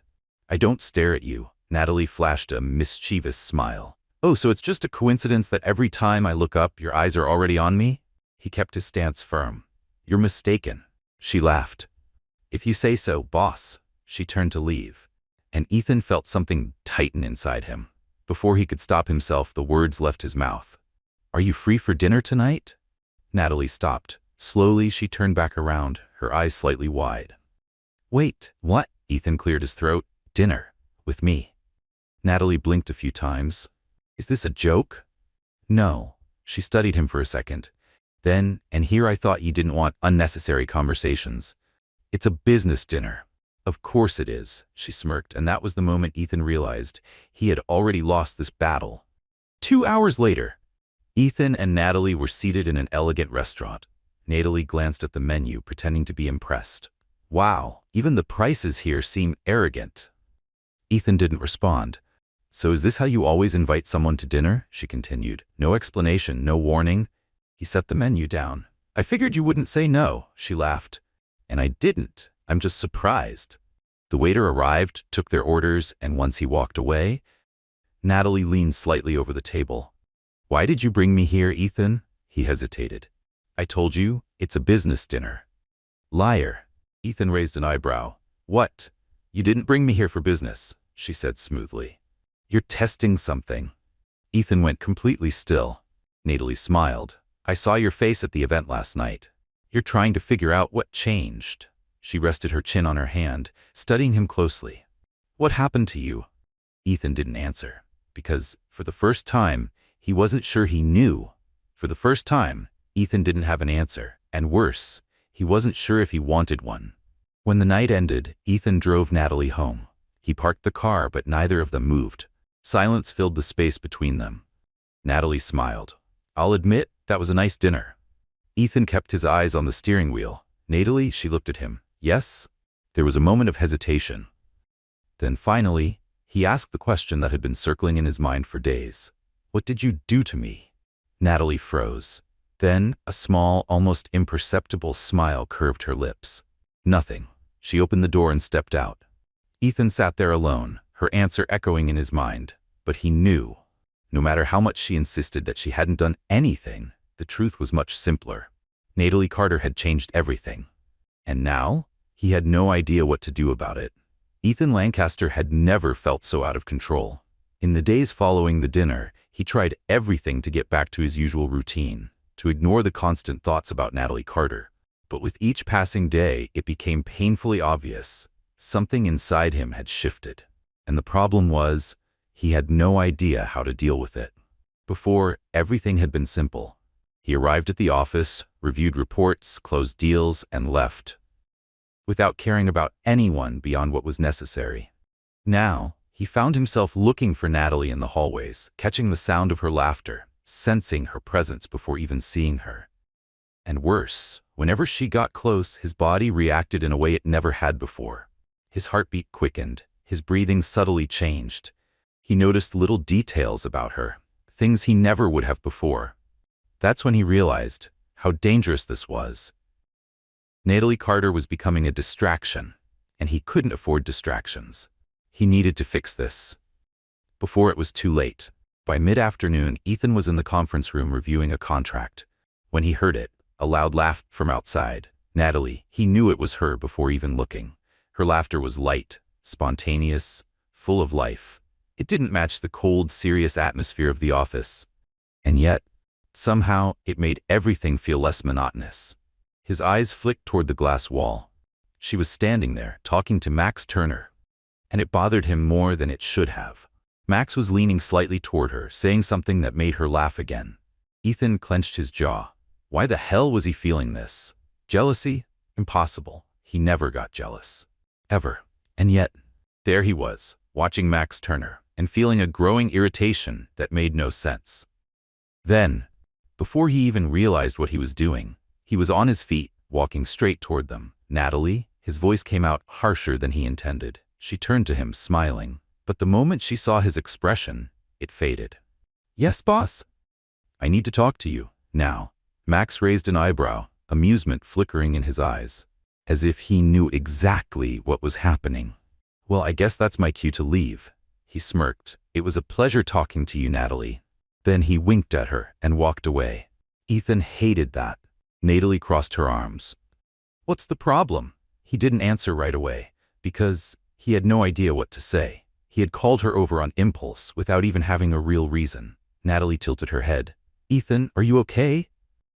"I don't stare at you." Natalie flashed a mischievous smile. "Oh, so it's just a coincidence that every time I look up, your eyes are already on me?" He kept his stance firm. "You're mistaken." She laughed. "If you say so, boss." She turned to leave, and Ethan felt something tighten inside him. Before he could stop himself, the words left his mouth. "Are you free for dinner tonight?" Natalie stopped. Slowly, she turned back around, her eyes slightly wide. "Wait, what?" Ethan cleared his throat. "Dinner. With me." Natalie blinked a few times. "Is this a joke?" "No." She studied him for a second. "Then, and here I thought you didn't want unnecessary conversations. It's a business dinner." "Of course it is," she smirked, and that was the moment Ethan realized he had already lost this battle. 2 hours later, Ethan and Natalie were seated in an elegant restaurant. Natalie glanced at the menu, pretending to be impressed. "Wow, even the prices here seem arrogant." Ethan didn't respond. "So is this how you always invite someone to dinner?" she continued. No explanation, no warning. He set the menu down. "I figured you wouldn't say no," she laughed. "And I didn't. I'm just surprised." The waiter arrived, took their orders, and once he walked away, Natalie leaned slightly over the table. "Why did you bring me here, Ethan?" He hesitated. "I told you, it's a business dinner." "Liar." Ethan raised an eyebrow. "What? You didn't bring me here for business," she said smoothly. "You're testing something." Ethan went completely still. Natalie smiled. "I saw your face at the event last night. You're trying to figure out what changed." She rested her chin on her hand, studying him closely. "What happened to you?" Ethan didn't answer, because, for the first time, he wasn't sure he knew. For the first time, Ethan didn't have an answer, and worse, he wasn't sure if he wanted one. When the night ended, Ethan drove Natalie home. He parked the car, but neither of them moved. Silence filled the space between them. Natalie smiled. "I'll admit, that was a nice dinner." Ethan kept his eyes on the steering wheel. "Natalie," she looked at him. "Yes?" There was a moment of hesitation. Then finally, he asked the question that had been circling in his mind for days. "What did you do to me?" Natalie froze. Then, a small, almost imperceptible smile curved her lips. "Nothing." She opened the door and stepped out. Ethan sat there alone, her answer echoing in his mind. But he knew. No matter how much she insisted that she hadn't done anything, the truth was much simpler. Natalie Carter had changed everything. And now, he had no idea what to do about it. Ethan Lancaster had never felt so out of control. In the days following the dinner, he tried everything to get back to his usual routine, to ignore the constant thoughts about Natalie Carter. But with each passing day, it became painfully obvious. Something inside him had shifted. And the problem was, he had no idea how to deal with it. Before, everything had been simple. He arrived at the office, reviewed reports, closed deals, and left, without caring about anyone beyond what was necessary. Now, he found himself looking for Natalie in the hallways, catching the sound of her laughter, sensing her presence before even seeing her. And worse, whenever she got close, his body reacted in a way it never had before. His heartbeat quickened, his breathing subtly changed. He noticed little details about her, things he never would have before. That's when he realized how dangerous this was. Natalie Carter was becoming a distraction, and he couldn't afford distractions. He needed to fix this before it was too late. By mid-afternoon, Ethan was in the conference room reviewing a contract. When he heard it, a loud laugh from outside. Natalie, he knew it was her before even looking. Her laughter was light, spontaneous, full of life. It didn't match the cold, serious atmosphere of the office. And yet, somehow, it made everything feel less monotonous. His eyes flicked toward the glass wall. She was standing there, talking to Max Turner. And it bothered him more than it should have. Max was leaning slightly toward her, saying something that made her laugh again. Ethan clenched his jaw. Why the hell was he feeling this? Jealousy? Impossible. He never got jealous. Ever. And yet, there he was, watching Max Turner, and feeling a growing irritation that made no sense. Then, before he even realized what he was doing, he was on his feet, walking straight toward them. Natalie, his voice came out harsher than he intended. She turned to him, smiling. But the moment she saw his expression, it faded. Yes, boss? I need to talk to you, now. Max raised an eyebrow, amusement flickering in his eyes, as if he knew exactly what was happening. Well, I guess that's my cue to leave. He smirked. It was a pleasure talking to you, Natalie. Then he winked at her and walked away. Ethan hated that. Natalie crossed her arms. What's the problem? He didn't answer right away, because he had no idea what to say. He had called her over on impulse without even having a real reason. Natalie tilted her head. Ethan, are you okay?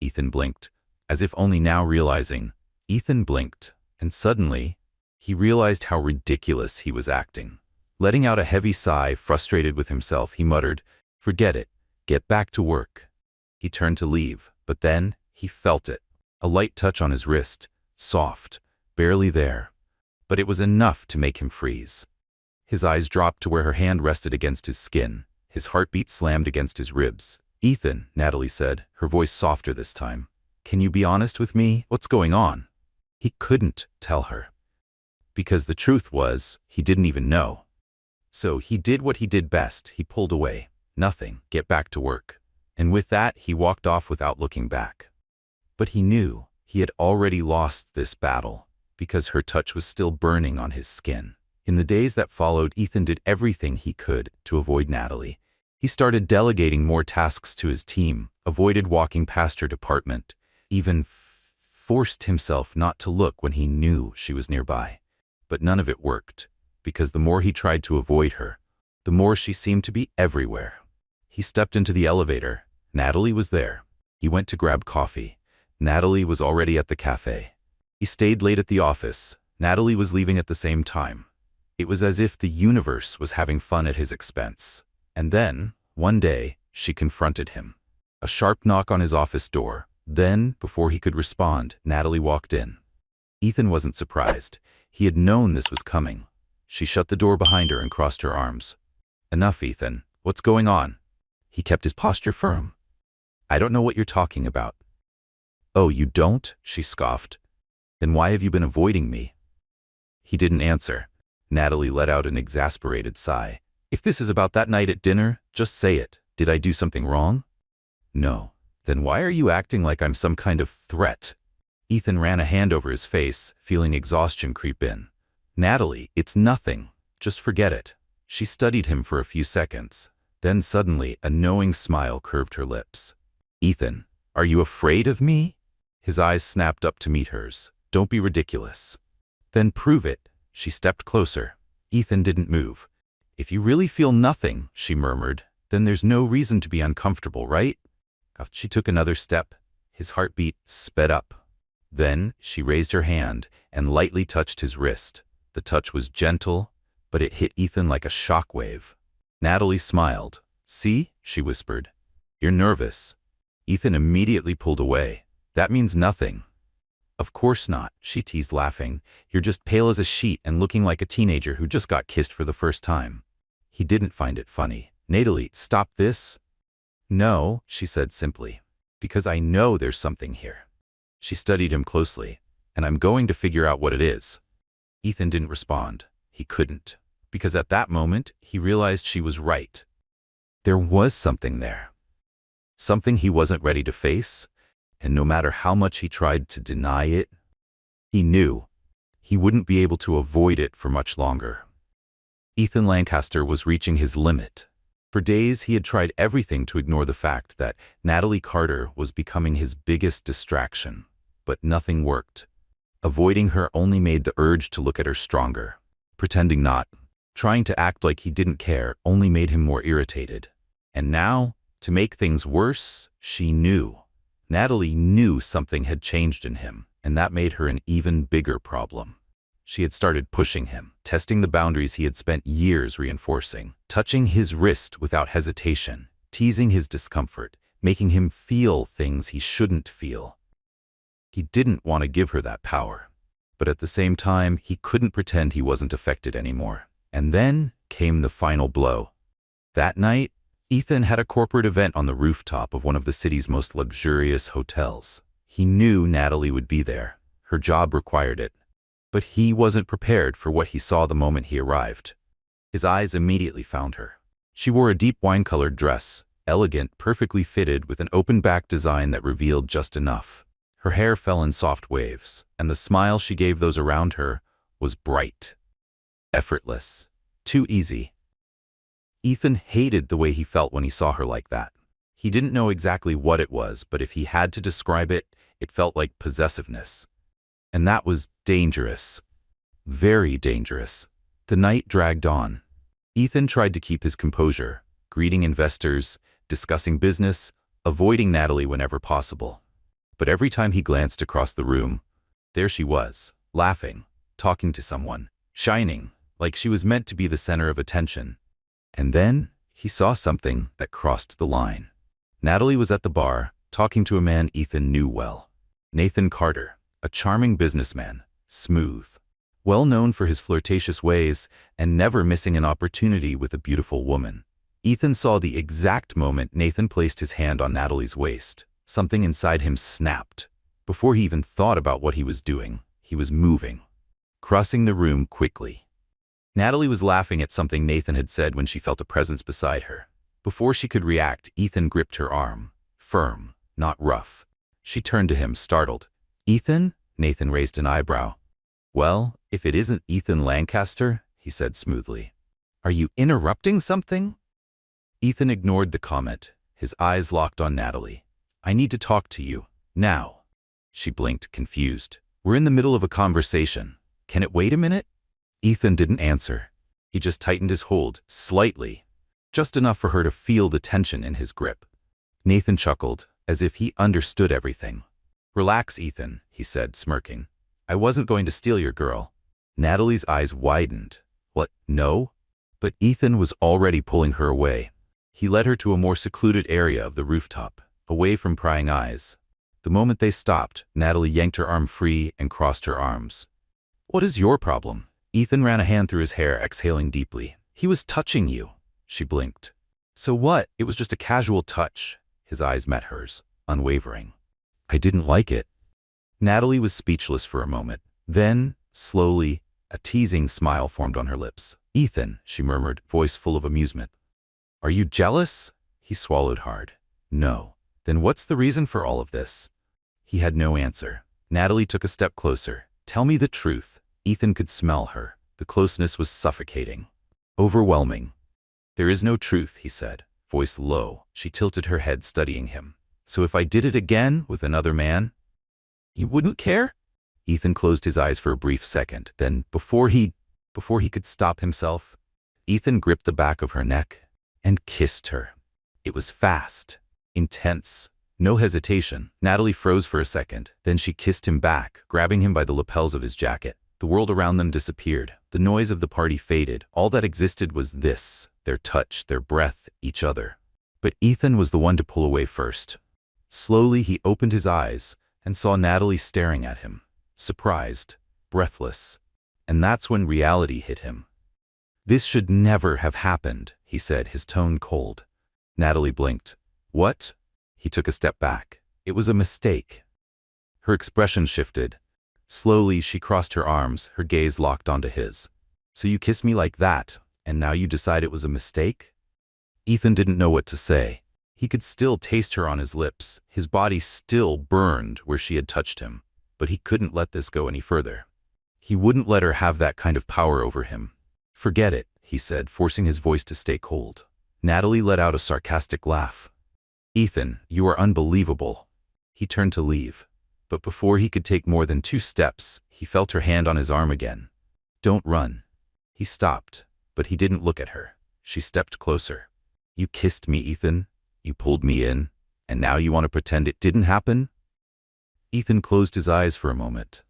Ethan blinked, as if only now realizing. Ethan blinked, and suddenly, he realized how ridiculous he was acting. Letting out a heavy sigh, frustrated with himself, he muttered, Forget it. Get back to work. He turned to leave, but then he felt it. A light touch on his wrist, soft, barely there. But it was enough to make him freeze. His eyes dropped to where her hand rested against his skin. His heartbeat slammed against his ribs. Ethan, Natalie said, her voice softer this time. Can you be honest with me? What's going on? He couldn't tell her. Because the truth was, he didn't even know. So he did what he did best. He pulled away. Nothing. Get back to work. And with that, he walked off without looking back. But he knew he had already lost this battle, because her touch was still burning on his skin. In the days that followed, Ethan did everything he could to avoid Natalie. He started delegating more tasks to his team, avoided walking past her department, even forced himself not to look when he knew she was nearby. But none of it worked, because the more he tried to avoid her, the more she seemed to be everywhere. He stepped into the elevator. Natalie was there. He went to grab coffee. Natalie was already at the cafe. He stayed late at the office. Natalie was leaving at the same time. It was as if the universe was having fun at his expense. And then, one day, she confronted him. A sharp knock on his office door. Then, before he could respond, Natalie walked in. Ethan wasn't surprised. He had known this was coming. She shut the door behind her and crossed her arms. Enough, Ethan. What's going on? He kept his posture firm. I don't know what you're talking about. Oh, you don't? She scoffed. Then why have you been avoiding me? He didn't answer. Natalie let out an exasperated sigh. If this is about that night at dinner, just say it. Did I do something wrong? No. Then why are you acting like I'm some kind of threat? Ethan ran a hand over his face, feeling exhaustion creep in. Natalie, it's nothing. Just forget it. She studied him for a few seconds. Then suddenly, a knowing smile curved her lips. "Ethan, are you afraid of me?" His eyes snapped up to meet hers. "Don't be ridiculous." "Then prove it." She stepped closer. Ethan didn't move. "If you really feel nothing," she murmured, "then there's no reason to be uncomfortable, right?" She took another step. His heartbeat sped up. Then she raised her hand and lightly touched his wrist. The touch was gentle, but it hit Ethan like a shockwave. Natalie smiled. "See?" she whispered. "You're nervous." Ethan immediately pulled away. "That means nothing." "Of course not," she teased, laughing. "You're just pale as a sheet and looking like a teenager who just got kissed for the first time." He didn't find it funny. "Natalie, stop this." "No," she said simply, "because I know there's something here." She studied him closely. "And I'm going to figure out what it is." Ethan didn't respond. He couldn't, because at that moment, he realized she was right. There was something there. Something he wasn't ready to face, and no matter how much he tried to deny it, he knew he wouldn't be able to avoid it for much longer. Ethan Lancaster was reaching his limit. For days, he had tried everything to ignore the fact that Natalie Carter was becoming his biggest distraction, but nothing worked. Avoiding her only made the urge to look at her stronger. Pretending not, trying to act like he didn't care, only made him more irritated. And now, to make things worse, she knew. Natalie knew something had changed in him, and that made her an even bigger problem. She had started pushing him, testing the boundaries he had spent years reinforcing, touching his wrist without hesitation, teasing his discomfort, making him feel things he shouldn't feel. He didn't want to give her that power, but at the same time, he couldn't pretend he wasn't affected anymore. And then came the final blow. That night, Ethan had a corporate event on the rooftop of one of the city's most luxurious hotels. He knew Natalie would be there. Her job required it. But he wasn't prepared for what he saw the moment he arrived. His eyes immediately found her. She wore a deep wine-colored dress, elegant, perfectly fitted, with an open-back design that revealed just enough. Her hair fell in soft waves, and the smile she gave those around her was bright, effortless, too easy. Ethan hated the way he felt when he saw her like that. He didn't know exactly what it was, but if he had to describe it, it felt like possessiveness. And that was dangerous. Very dangerous. The night dragged on. Ethan tried to keep his composure, greeting investors, discussing business, avoiding Natalie whenever possible. But every time he glanced across the room, there she was, laughing, talking to someone, shining, like she was meant to be the center of attention. And then he saw something that crossed the line. Natalie was at the bar, talking to a man Ethan knew well. Nathan Carter, a charming businessman, smooth, well known for his flirtatious ways and never missing an opportunity with a beautiful woman. Ethan saw the exact moment Nathan placed his hand on Natalie's waist. Something inside him snapped. Before he even thought about what he was doing, he was moving, crossing the room quickly. Natalie was laughing at something Nathan had said when she felt a presence beside her. Before she could react, Ethan gripped her arm, firm, not rough. She turned to him, startled. "Ethan?" Nathan raised an eyebrow. "Well, if it isn't Ethan Lancaster," he said smoothly. "Are you interrupting something?" Ethan ignored the comment, his eyes locked on Natalie. "I need to talk to you, now." She blinked, confused. "We're in the middle of a conversation. Can it wait a minute?" Ethan didn't answer. He just tightened his hold, slightly, just enough for her to feel the tension in his grip. Nathan chuckled, as if he understood everything. "Relax, Ethan," he said, smirking. "I wasn't going to steal your girl." Natalie's eyes widened. "What, no?" But Ethan was already pulling her away. He led her to a more secluded area of the rooftop, away from prying eyes. The moment they stopped, Natalie yanked her arm free and crossed her arms. "What is your problem?" Ethan ran a hand through his hair, exhaling deeply. "He was touching you." She blinked. "So what? It was just a casual touch." His eyes met hers, unwavering. "I didn't like it." Natalie was speechless for a moment. Then, slowly, a teasing smile formed on her lips. "Ethan," she murmured, voice full of amusement. "Are you jealous?" He swallowed hard. "No." "Then what's the reason for all of this?" He had no answer. Natalie took a step closer. "Tell me the truth." Ethan could smell her. The closeness was suffocating, overwhelming. "There is no truth," he said. voice low. She tilted her head, studying him. So if I did it again with another man, you wouldn't care? Ethan closed his eyes for a brief second. Then, before he could stop himself, Ethan gripped the back of her neck and kissed her. It was fast, intense, no hesitation. Natalie froze for a second. Then she kissed him back, grabbing him by the lapels of his jacket. The world around them disappeared. The noise of the party faded. All that existed was this, their touch, their breath, each other. But Ethan was the one to pull away first. Slowly, he opened his eyes and saw Natalie staring at him, surprised, breathless. And that's when reality hit him. This should never have happened, he said, his tone cold. Natalie blinked. What? He took a step back. It was a mistake. Her expression shifted. Slowly, she crossed her arms, her gaze locked onto his. So you kissed me like that, and now you decide it was a mistake? Ethan didn't know what to say. He could still taste her on his lips. His body still burned where she had touched him. But he couldn't let this go any further. He wouldn't let her have that kind of power over him. Forget it, he said, forcing his voice to stay cold. Natalie let out a sarcastic laugh. Ethan, you are unbelievable. He turned to leave. But before he could take more than 2 steps, he felt her hand on his arm again. Don't run. He stopped, but he didn't look at her. She stepped closer. You kissed me, Ethan. You pulled me in, and now you want to pretend it didn't happen? Ethan closed his eyes for a moment,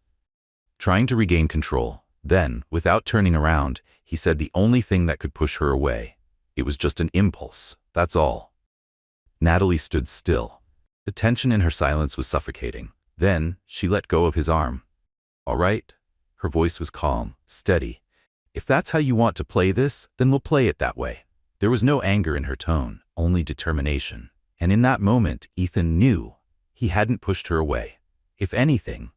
trying to regain control. Then, without turning around, he said the only thing that could push her away. It was just an impulse, that's all. Natalie stood still. The tension in her silence was suffocating. Then, she let go of his arm. All right? Her voice was calm, steady. If that's how you want to play this, then we'll play it that way. There was no anger in her tone, only determination. And in that moment, Ethan knew he hadn't pushed her away. If anything,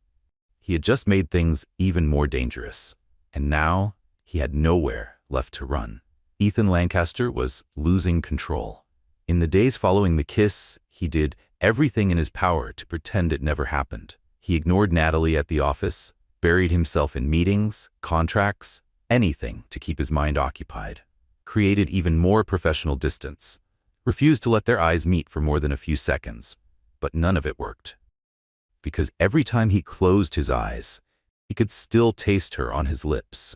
he had just made things even more dangerous. And now, he had nowhere left to run. Ethan Lancaster was losing control. In the days following the kiss, he did everything in his power to pretend it never happened. He ignored Natalie at the office, buried himself in meetings, contracts, anything to keep his mind occupied. Created even more professional distance. Refused to let their eyes meet for more than a few seconds. But none of it worked. Because every time he closed his eyes, he could still taste her on his lips.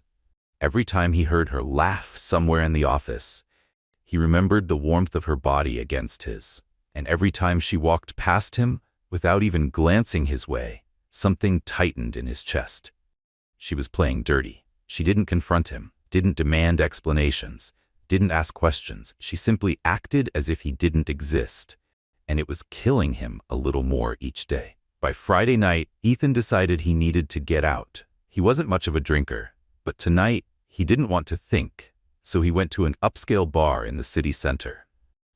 Every time he heard her laugh somewhere in the office, he remembered the warmth of her body against his. And every time she walked past him, without even glancing his way, something tightened in his chest. She was playing dirty. She didn't confront him, didn't demand explanations, didn't ask questions. She simply acted as if he didn't exist. And it was killing him a little more each day. By Friday night, Ethan decided he needed to get out. He wasn't much of a drinker, but tonight, he didn't want to think. So he went to an upscale bar in the city center.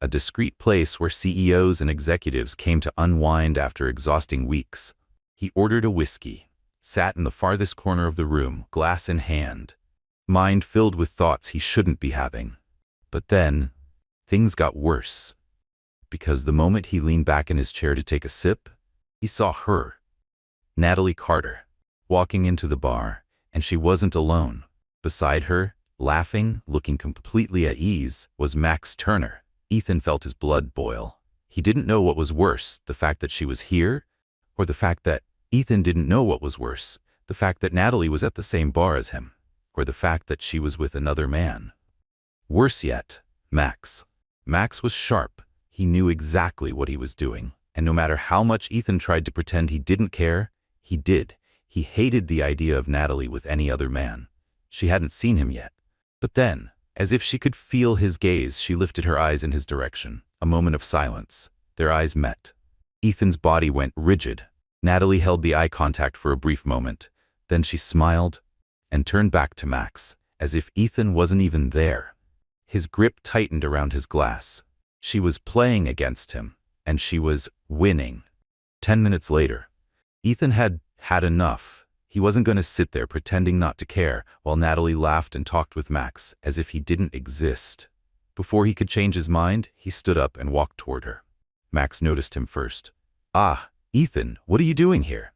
A discreet place where CEOs and executives came to unwind after exhausting weeks. He ordered a whiskey, sat in the farthest corner of the room, glass in hand, mind filled with thoughts he shouldn't be having. But then, things got worse. Because the moment he leaned back in his chair to take a sip, he saw her, Natalie Carter, walking into the bar, and she wasn't alone. Beside her, laughing, looking completely at ease, was Max Turner. Ethan felt his blood boil. He didn't know what was worse, the fact that she was here, or the fact that Ethan didn't know what was worse, the fact that Natalie was at the same bar as him, or the fact that she was with another man. Worse yet, Max. Max was sharp. He knew exactly what he was doing. And no matter how much Ethan tried to pretend he didn't care, he did. He hated the idea of Natalie with any other man. She hadn't seen him yet. But then, as if she could feel his gaze, she lifted her eyes in his direction. A moment of silence. Their eyes met. Ethan's body went rigid. Natalie held the eye contact for a brief moment. Then she smiled and turned back to Max, as if Ethan wasn't even there. His grip tightened around his glass. She was playing against him, and she was winning. 10 minutes later, Ethan had had enough. He wasn't going to sit there pretending not to care while Natalie laughed and talked with Max as if he didn't exist. Before he could change his mind, he stood up and walked toward her. Max noticed him first. Ah, Ethan, what are you doing here?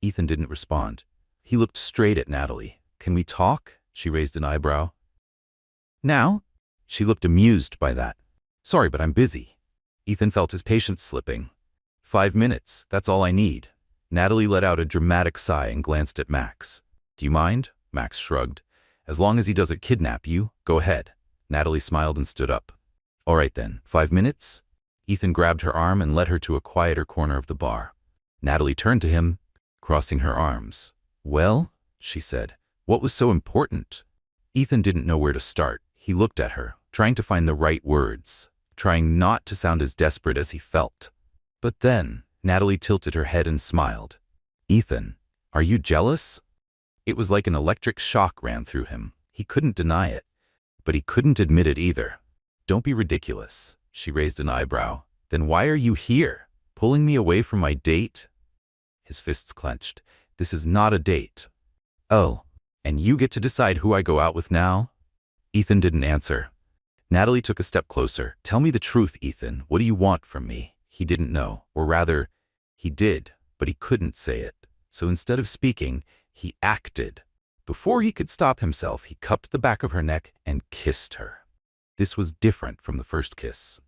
Ethan didn't respond. He looked straight at Natalie. Can we talk? She raised an eyebrow. Now? She looked amused by that. Sorry, but I'm busy. Ethan felt his patience slipping. 5 minutes, that's all I need. Natalie let out a dramatic sigh and glanced at Max. Do you mind? Max shrugged. As long as he doesn't kidnap you, go ahead. Natalie smiled and stood up. All right then, 5 minutes? Ethan grabbed her arm and led her to a quieter corner of the bar. Natalie turned to him, crossing her arms. Well, she said, what was so important? Ethan didn't know where to start. He looked at her, trying to find the right words, trying not to sound as desperate as he felt. But then, Natalie tilted her head and smiled. Ethan, are you jealous? It was like an electric shock ran through him. He couldn't deny it, but he couldn't admit it either. Don't be ridiculous. She raised an eyebrow. Then why are you here? Pulling me away from my date? His fists clenched. This is not a date. Oh, and you get to decide who I go out with now? Ethan didn't answer. Natalie took a step closer. Tell me the truth, Ethan. What do you want from me? He didn't know, or rather, he did, but he couldn't say it. So instead of speaking, he acted. Before he could stop himself, he cupped the back of her neck and kissed her. This was different from the first kiss.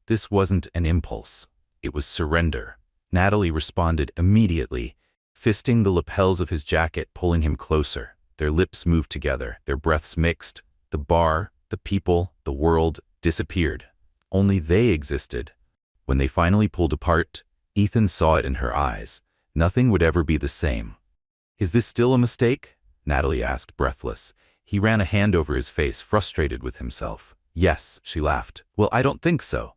This wasn't an impulse. It was surrender. Natalie responded immediately, fisting the lapels of his jacket, pulling him closer. Their lips moved together, their breaths mixed. The bar, the people, the world disappeared. Only they existed. When they finally pulled apart, Ethan saw it in her eyes. Nothing would ever be the same. Is this still a mistake? Natalie asked, breathless. He ran a hand over his face, frustrated with himself. Yes, she laughed. Well, I don't think so.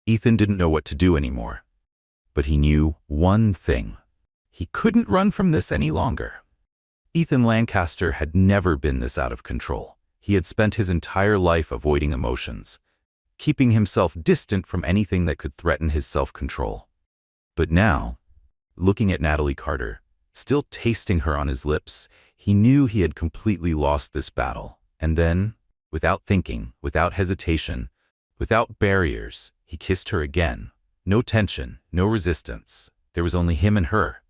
Ethan didn't know what to do anymore. But he knew one thing. He couldn't run from this any longer. Ethan Lancaster had never been this out of control. He had spent his entire life avoiding emotions, keeping himself distant from anything that could threaten his self-control. But now, looking at Natalie Carter, still tasting her on his lips, he knew he had completely lost this battle. And then, without thinking, without hesitation, without barriers, he kissed her again. No tension, no resistance. There was only him and her,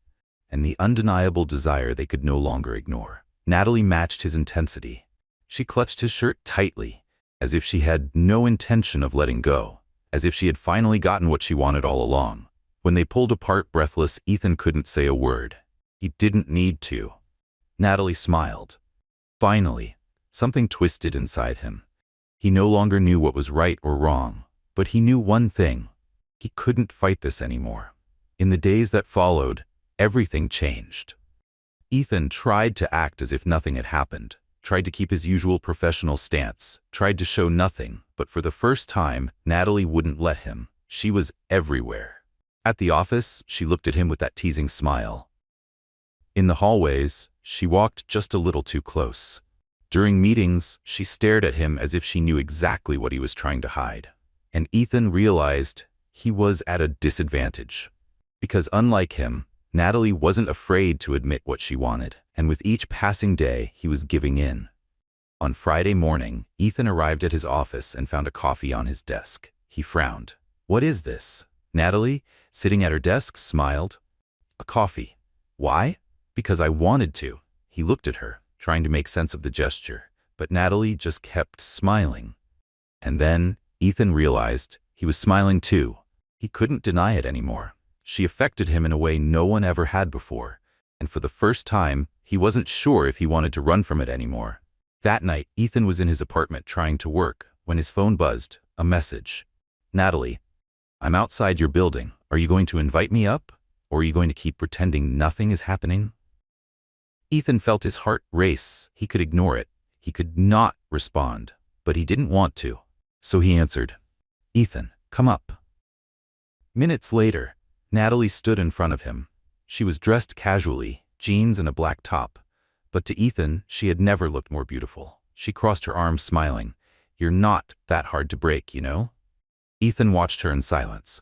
and the undeniable desire they could no longer ignore. Natalie matched his intensity. She clutched his shirt tightly, as if she had no intention of letting go, as if she had finally gotten what she wanted all along. When they pulled apart, breathless, Ethan couldn't say a word. He didn't need to. Natalie smiled. Finally, something twisted inside him. He no longer knew what was right or wrong, but he knew one thing. He couldn't fight this anymore. In the days that followed, everything changed. Ethan tried to act as if nothing had happened, tried to keep his usual professional stance, tried to show nothing, but for the first time, Natalie wouldn't let him. She was everywhere. At the office, she looked at him with that teasing smile. In the hallways, she walked just a little too close. During meetings, she stared at him as if she knew exactly what he was trying to hide. And Ethan realized he was at a disadvantage. Because unlike him, Natalie wasn't afraid to admit what she wanted, and with each passing day, he was giving in. On Friday morning, Ethan arrived at his office and found a coffee on his desk. He frowned. What is this? Natalie, sitting at her desk, smiled. A coffee. Why? Because I wanted to. He looked at her, trying to make sense of the gesture, but Natalie just kept smiling. And then, Ethan realized he was smiling too. He couldn't deny it anymore. She affected him in a way no one ever had before, and for the first time, he wasn't sure if he wanted to run from it anymore. That night, Ethan was in his apartment trying to work when his phone buzzed, a message. Natalie, I'm outside your building. Are you going to invite me up, or are you going to keep pretending nothing is happening? Ethan felt his heart race. He could ignore it. He could not respond, but he didn't want to. So he answered, Ethan, come up. Minutes later, Natalie stood in front of him. She was dressed casually, jeans and a black top. But to Ethan, she had never looked more beautiful. She crossed her arms, smiling. You're not that hard to break, you know? Ethan watched her in silence.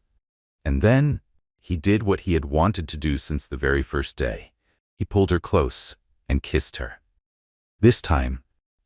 And then, he did what he had wanted to do since the very first day. He pulled her close and kissed her. This time,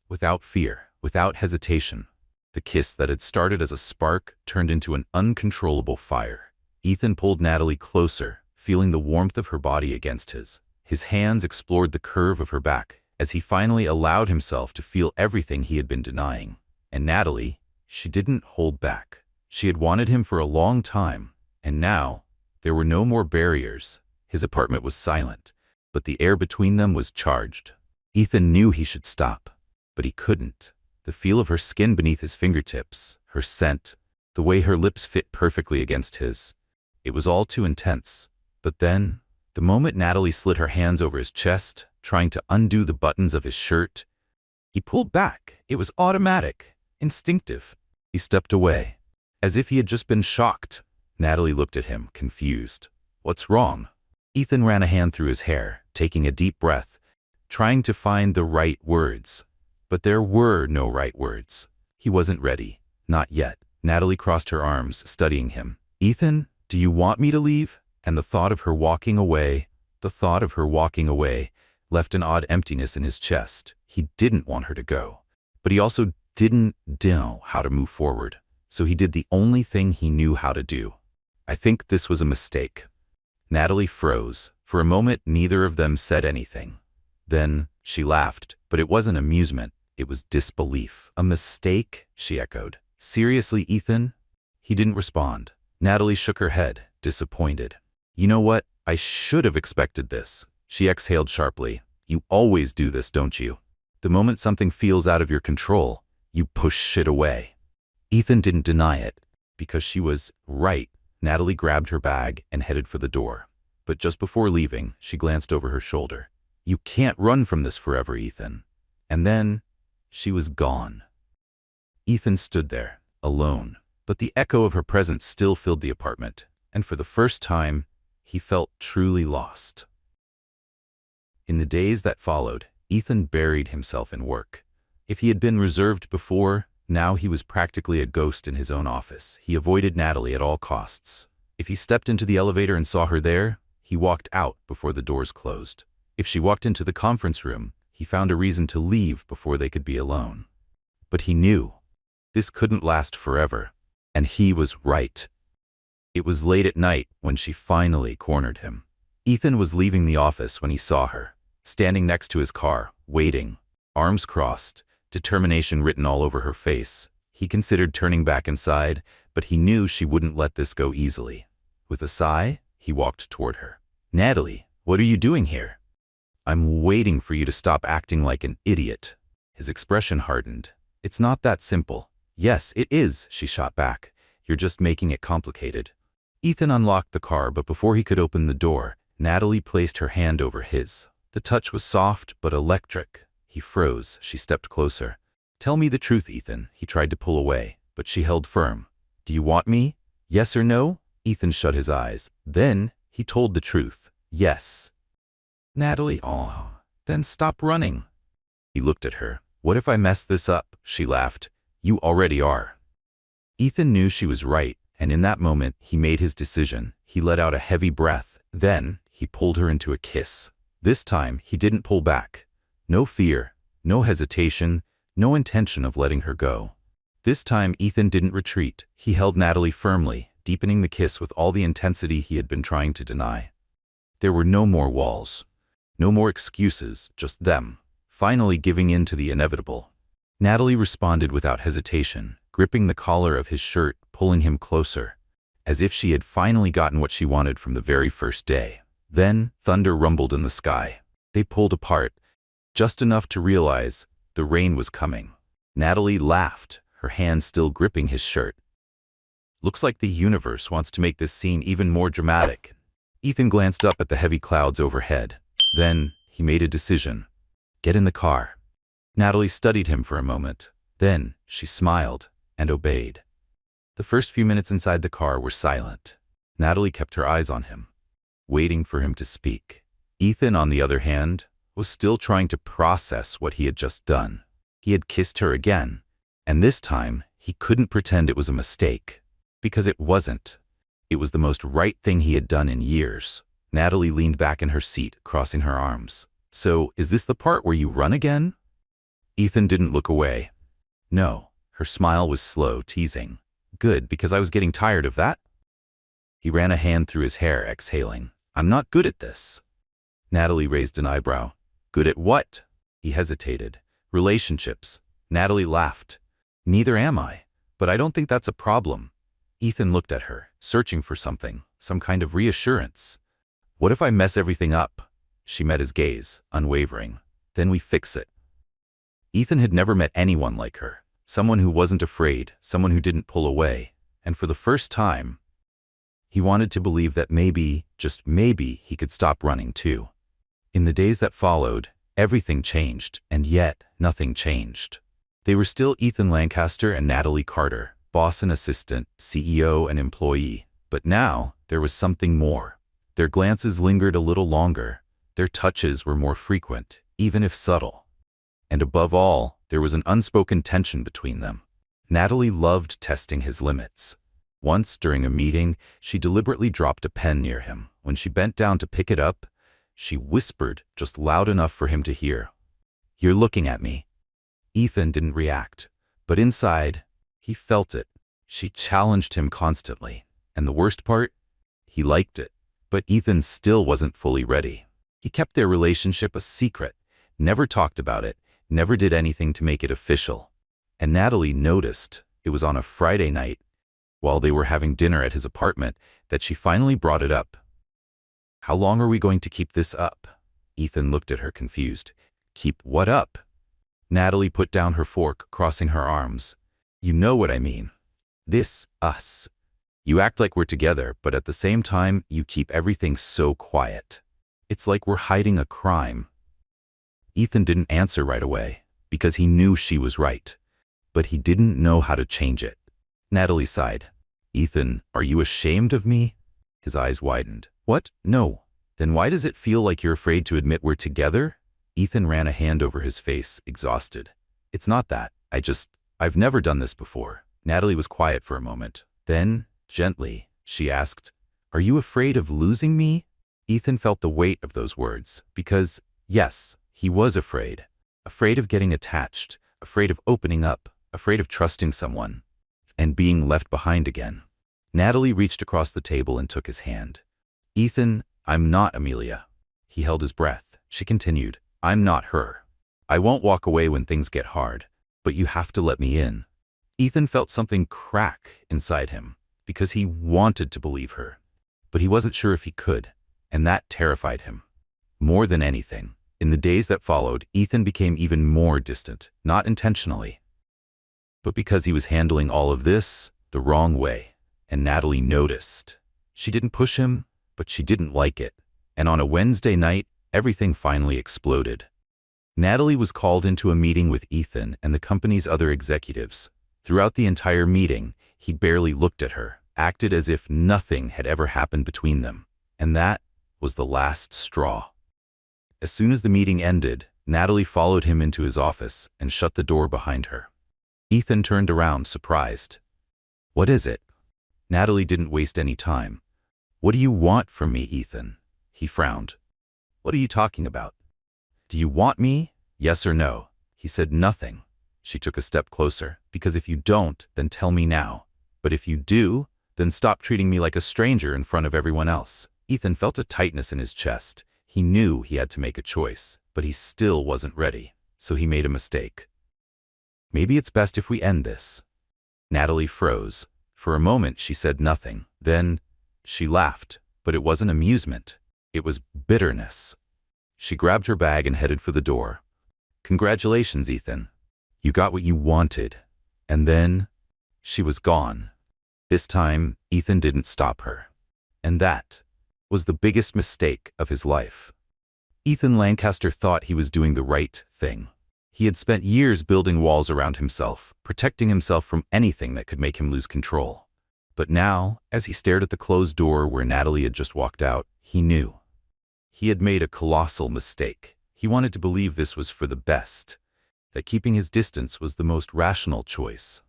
without fear, without hesitation. The kiss that had started as a spark turned into an uncontrollable fire. Ethan pulled Natalie closer, feeling the warmth of her body against his. His hands explored the curve of her back as he finally allowed himself to feel everything he had been denying. And Natalie, she didn't hold back. She had wanted him for a long time, and now there were no more barriers. His apartment was silent, but the air between them was charged. Ethan knew he should stop, but he couldn't. The feel of her skin beneath his fingertips, her scent, the way her lips fit perfectly against his. It was all too intense. But then, the moment Natalie slid her hands over his chest, trying to undo the buttons of his shirt, he pulled back. It was automatic, instinctive. He stepped away, as if he had just been shocked. Natalie looked at him, confused. "What's wrong?" Ethan ran a hand through his hair, taking a deep breath, trying to find the right words. But there were no right words. He wasn't ready. Not yet. Natalie crossed her arms, studying him. "Ethan, do you want me to leave?" And the thought of her walking away, left an odd emptiness in his chest. He didn't want her to go, but he also didn't know how to move forward. So he did the only thing he knew how to do. "I think this was a mistake." Natalie froze. For a moment, neither of them said anything. Then she laughed, but it wasn't amusement. It was disbelief. "A mistake?" she echoed. "Seriously, Ethan?" He didn't respond. Natalie shook her head, disappointed. "You know what? I should have expected this." She exhaled sharply. "You always do this, don't you? The moment something feels out of your control, you push it away." Ethan didn't deny it, because she was right. Natalie grabbed her bag and headed for the door. But just before leaving, she glanced over her shoulder. "You can't run from this forever, Ethan." And then she was gone. Ethan stood there, alone, but the echo of her presence still filled the apartment, and for the first time, he felt truly lost. In the days that followed, Ethan buried himself in work. If he had been reserved before, now he was practically a ghost in his own office. He avoided Natalie at all costs. If he stepped into the elevator and saw her there, he walked out before the doors closed. If she walked into the conference room, he found a reason to leave before they could be alone. But he knew this couldn't last forever, and he was right. It was late at night when she finally cornered him. Ethan was leaving the office when he saw her, standing next to his car, waiting, arms crossed, determination written all over her face. He considered turning back inside, but he knew she wouldn't let this go easily. With a sigh, he walked toward her. "Natalie, what are you doing here?" "I'm waiting for you to stop acting like an idiot." His expression hardened. "It's not that simple." "Yes, it is," she shot back. "You're just making it complicated." Ethan unlocked the car, but before he could open the door, Natalie placed her hand over his. The touch was soft but electric. He froze. She stepped closer. "Tell me the truth, Ethan." He tried to pull away, but she held firm. "Do you want me? Yes or no?" Ethan shut his eyes. Then he told the truth. "Yes." "Natalie, oh, then stop running." He looked at her. "What if I mess this up?" She laughed. "You already are." Ethan knew she was right, and in that moment, he made his decision. He let out a heavy breath. Then he pulled her into a kiss. This time, he didn't pull back. No fear, no hesitation, no intention of letting her go. This time, Ethan didn't retreat. He held Natalie firmly, deepening the kiss with all the intensity he had been trying to deny. There were no more walls, no more excuses, just them, finally giving in to the inevitable. Natalie responded without hesitation, gripping the collar of his shirt, pulling him closer, as if she had finally gotten what she wanted from the very first day. Then, thunder rumbled in the sky. They pulled apart, just enough to realize the rain was coming. Natalie laughed, her hand still gripping his shirt. "Looks like the universe wants to make this scene even more dramatic." Ethan glanced up at the heavy clouds overhead. Then, he made a decision. "Get in the car." Natalie studied him for a moment. Then, she smiled and obeyed. The first few minutes inside the car were silent. Natalie kept her eyes on him, waiting for him to speak. Ethan, on the other hand, was still trying to process what he had just done. He had kissed her again, and this time, he couldn't pretend it was a mistake, because it wasn't. It was the most right thing he had done in years. Natalie leaned back in her seat, crossing her arms. "So, is this the part where you run again?" Ethan didn't look away. "No." Her smile was slow, teasing. "Good, because I was getting tired of that." He ran a hand through his hair, exhaling. "I'm not good at this." Natalie raised an eyebrow. "Good at what?" He hesitated. "Relationships." Natalie laughed. "Neither am I, but I don't think that's a problem." Ethan looked at her, searching for something, some kind of reassurance. What if I mess everything up? She met his gaze, unwavering. Then we fix it. Ethan had never met anyone like her. Someone who wasn't afraid, someone who didn't pull away. And for the first time, he wanted to believe that maybe, just maybe, he could stop running too. In the days that followed, everything changed, and yet nothing changed. They were still Ethan Lancaster and Natalie Carter, boss and assistant, CEO and employee. But now, there was something more. Their glances lingered a little longer. Their touches were more frequent, even if subtle. And above all, there was an unspoken tension between them. Natalie loved testing his limits. Once, during a meeting, she deliberately dropped a pen near him. When she bent down to pick it up, she whispered just loud enough for him to hear, "You're looking at me." Ethan didn't react, but inside, he felt it. She challenged him constantly, and the worst part, he liked it. But Ethan still wasn't fully ready. He kept their relationship a secret, never talked about it, never did anything to make it official. And Natalie noticed, it was on a Friday night, while they were having dinner at his apartment, that she finally brought it up. "How long are we going to keep this up?" Ethan looked at her confused. "Keep what up?" Natalie put down her fork, crossing her arms. "You know what I mean. This, us. You act like we're together, but at the same time, you keep everything so quiet. It's like we're hiding a crime." Ethan didn't answer right away, because he knew she was right. But he didn't know how to change it. Natalie sighed. "Ethan, are you ashamed of me?" His eyes widened. "What? No. Then why does it feel like you're afraid to admit we're together?" Ethan ran a hand over his face, exhausted. "It's not that. I've never done this before." Natalie was quiet for a moment. Then, gently, she asked, "Are you afraid of losing me?" Ethan felt the weight of those words, because, yes, he was afraid. Afraid of getting attached, afraid of opening up, afraid of trusting someone, and being left behind again. Natalie reached across the table and took his hand. "Ethan, I'm not Amelia." He held his breath. She continued, "I'm not her. I won't walk away when things get hard, but you have to let me in." Ethan felt something crack inside him, because he wanted to believe her, but he wasn't sure if he could, and that terrified him. More than anything, in the days that followed, Ethan became even more distant, not intentionally, but because he was handling all of this the wrong way, and Natalie noticed. She didn't push him, but she didn't like it, and on a Wednesday night, everything finally exploded. Natalie was called into a meeting with Ethan and the company's other executives. Throughout the entire meeting, he barely looked at her, acted as if nothing had ever happened between them, and that was the last straw. As soon as the meeting ended, Natalie followed him into his office and shut the door behind her. Ethan turned around, surprised. "What is it?" Natalie didn't waste any time. "What do you want from me, Ethan?" He frowned. "What are you talking about? Do you want me? Yes or no?" He said nothing. She took a step closer. "Because if you don't, then tell me now. But if you do, then stop treating me like a stranger in front of everyone else." Ethan felt a tightness in his chest. He knew he had to make a choice, but he still wasn't ready. So he made a mistake. "Maybe it's best if we end this." Natalie froze. For a moment, she said nothing. Then she laughed, but it wasn't amusement. It was bitterness. She grabbed her bag and headed for the door. "Congratulations, Ethan. You got what you wanted." And then she was gone. This time, Ethan didn't stop her. And that was the biggest mistake of his life. Ethan Lancaster thought he was doing the right thing. He had spent years building walls around himself, protecting himself from anything that could make him lose control. But now, as he stared at the closed door where Natalie had just walked out, he knew. He had made a colossal mistake. He wanted to believe this was for the best, that keeping his distance was the most rational choice.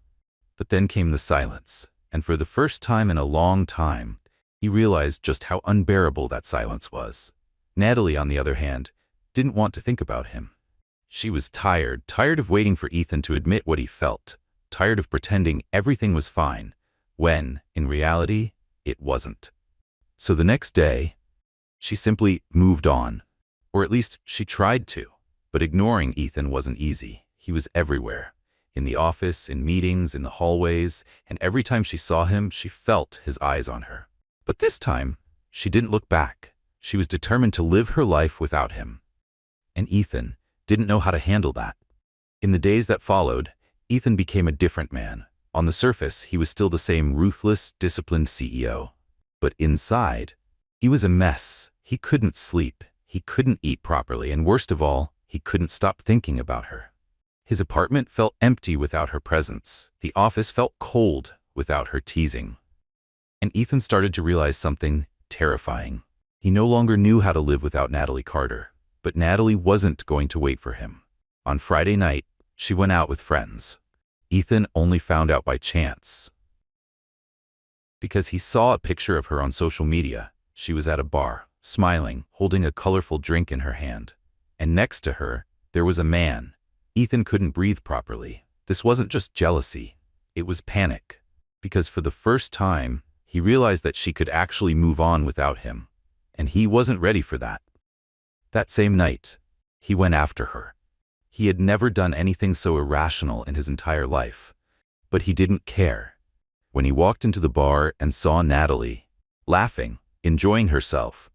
But then came the silence, and for the first time in a long time, he realized just how unbearable that silence was. Natalie, on the other hand, didn't want to think about him. She was tired of waiting for Ethan to admit what he felt, tired of pretending everything was fine, when, in reality, it wasn't. So the next day, she simply moved on. Or at least she tried to. But ignoring Ethan wasn't easy. He was everywhere. In the office, in meetings, in the hallways, and every time she saw him, she felt his eyes on her. But this time, she didn't look back. She was determined to live her life without him. And Ethan didn't know how to handle that. In the days that followed, Ethan became a different man. On the surface, he was still the same ruthless, disciplined CEO. But inside, he was a mess. He couldn't sleep. He couldn't eat properly, and worst of all, he couldn't stop thinking about her. His apartment felt empty without her presence. The office felt cold without her teasing. And Ethan started to realize something terrifying. He no longer knew how to live without Natalie Carter. But Natalie wasn't going to wait for him. On Friday night, she went out with friends. Ethan only found out by chance, because he saw a picture of her on social media. She was at a bar, smiling, holding a colorful drink in her hand. And next to her, there was a man. Ethan couldn't breathe properly. This wasn't just jealousy. It was panic. Because for the first time, he realized that she could actually move on without him. And he wasn't ready for that. That same night, he went after her. He had never done anything so irrational in his entire life. But he didn't care. When he walked into the bar and saw Natalie, laughing, enjoying herself,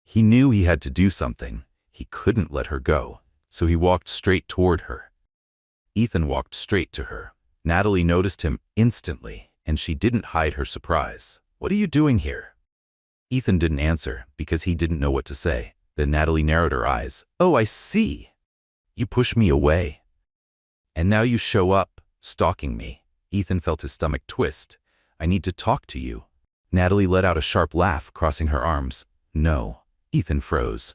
he knew he had to do something. He couldn't let her go. So he walked straight toward her. Ethan walked straight to her. Natalie noticed him instantly, and she didn't hide her surprise. "What are you doing here?" Ethan didn't answer because he didn't know what to say. Then Natalie narrowed her eyes. "Oh, I see. You pushed me away. And now you show up, stalking me." Ethan felt his stomach twist. "I need to talk to you." Natalie let out a sharp laugh, crossing her arms. "No." Ethan froze.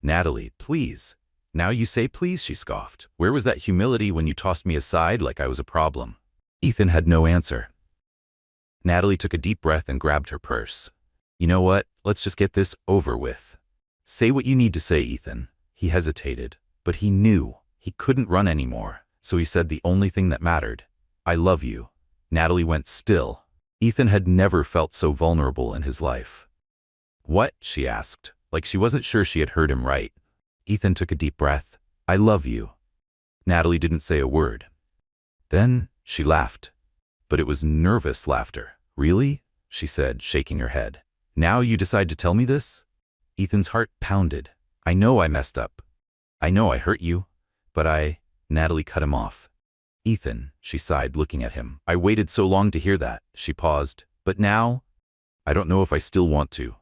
"Natalie, please." "Now you say please," she scoffed. "Where was that humility when you tossed me aside like I was a problem?" Ethan had no answer. Natalie took a deep breath and grabbed her purse. "You know what? Let's just get this over with." "Say what you need to say, Ethan." He hesitated, but he knew he couldn't run anymore, so he said the only thing that mattered. "I love you." Natalie went still. Ethan had never felt so vulnerable in his life. "What?" she asked, like she wasn't sure she had heard him right. Ethan took a deep breath. "I love you." Natalie didn't say a word. Then she laughed, but it was nervous laughter. "Really?" she said, shaking her head. "Now you decide to tell me this?" Ethan's heart pounded. "I know I messed up. I know I hurt you, but Natalie cut him off. "Ethan," she sighed, looking at him. "I waited so long to hear that." She paused. "But now, I don't know if I still want to."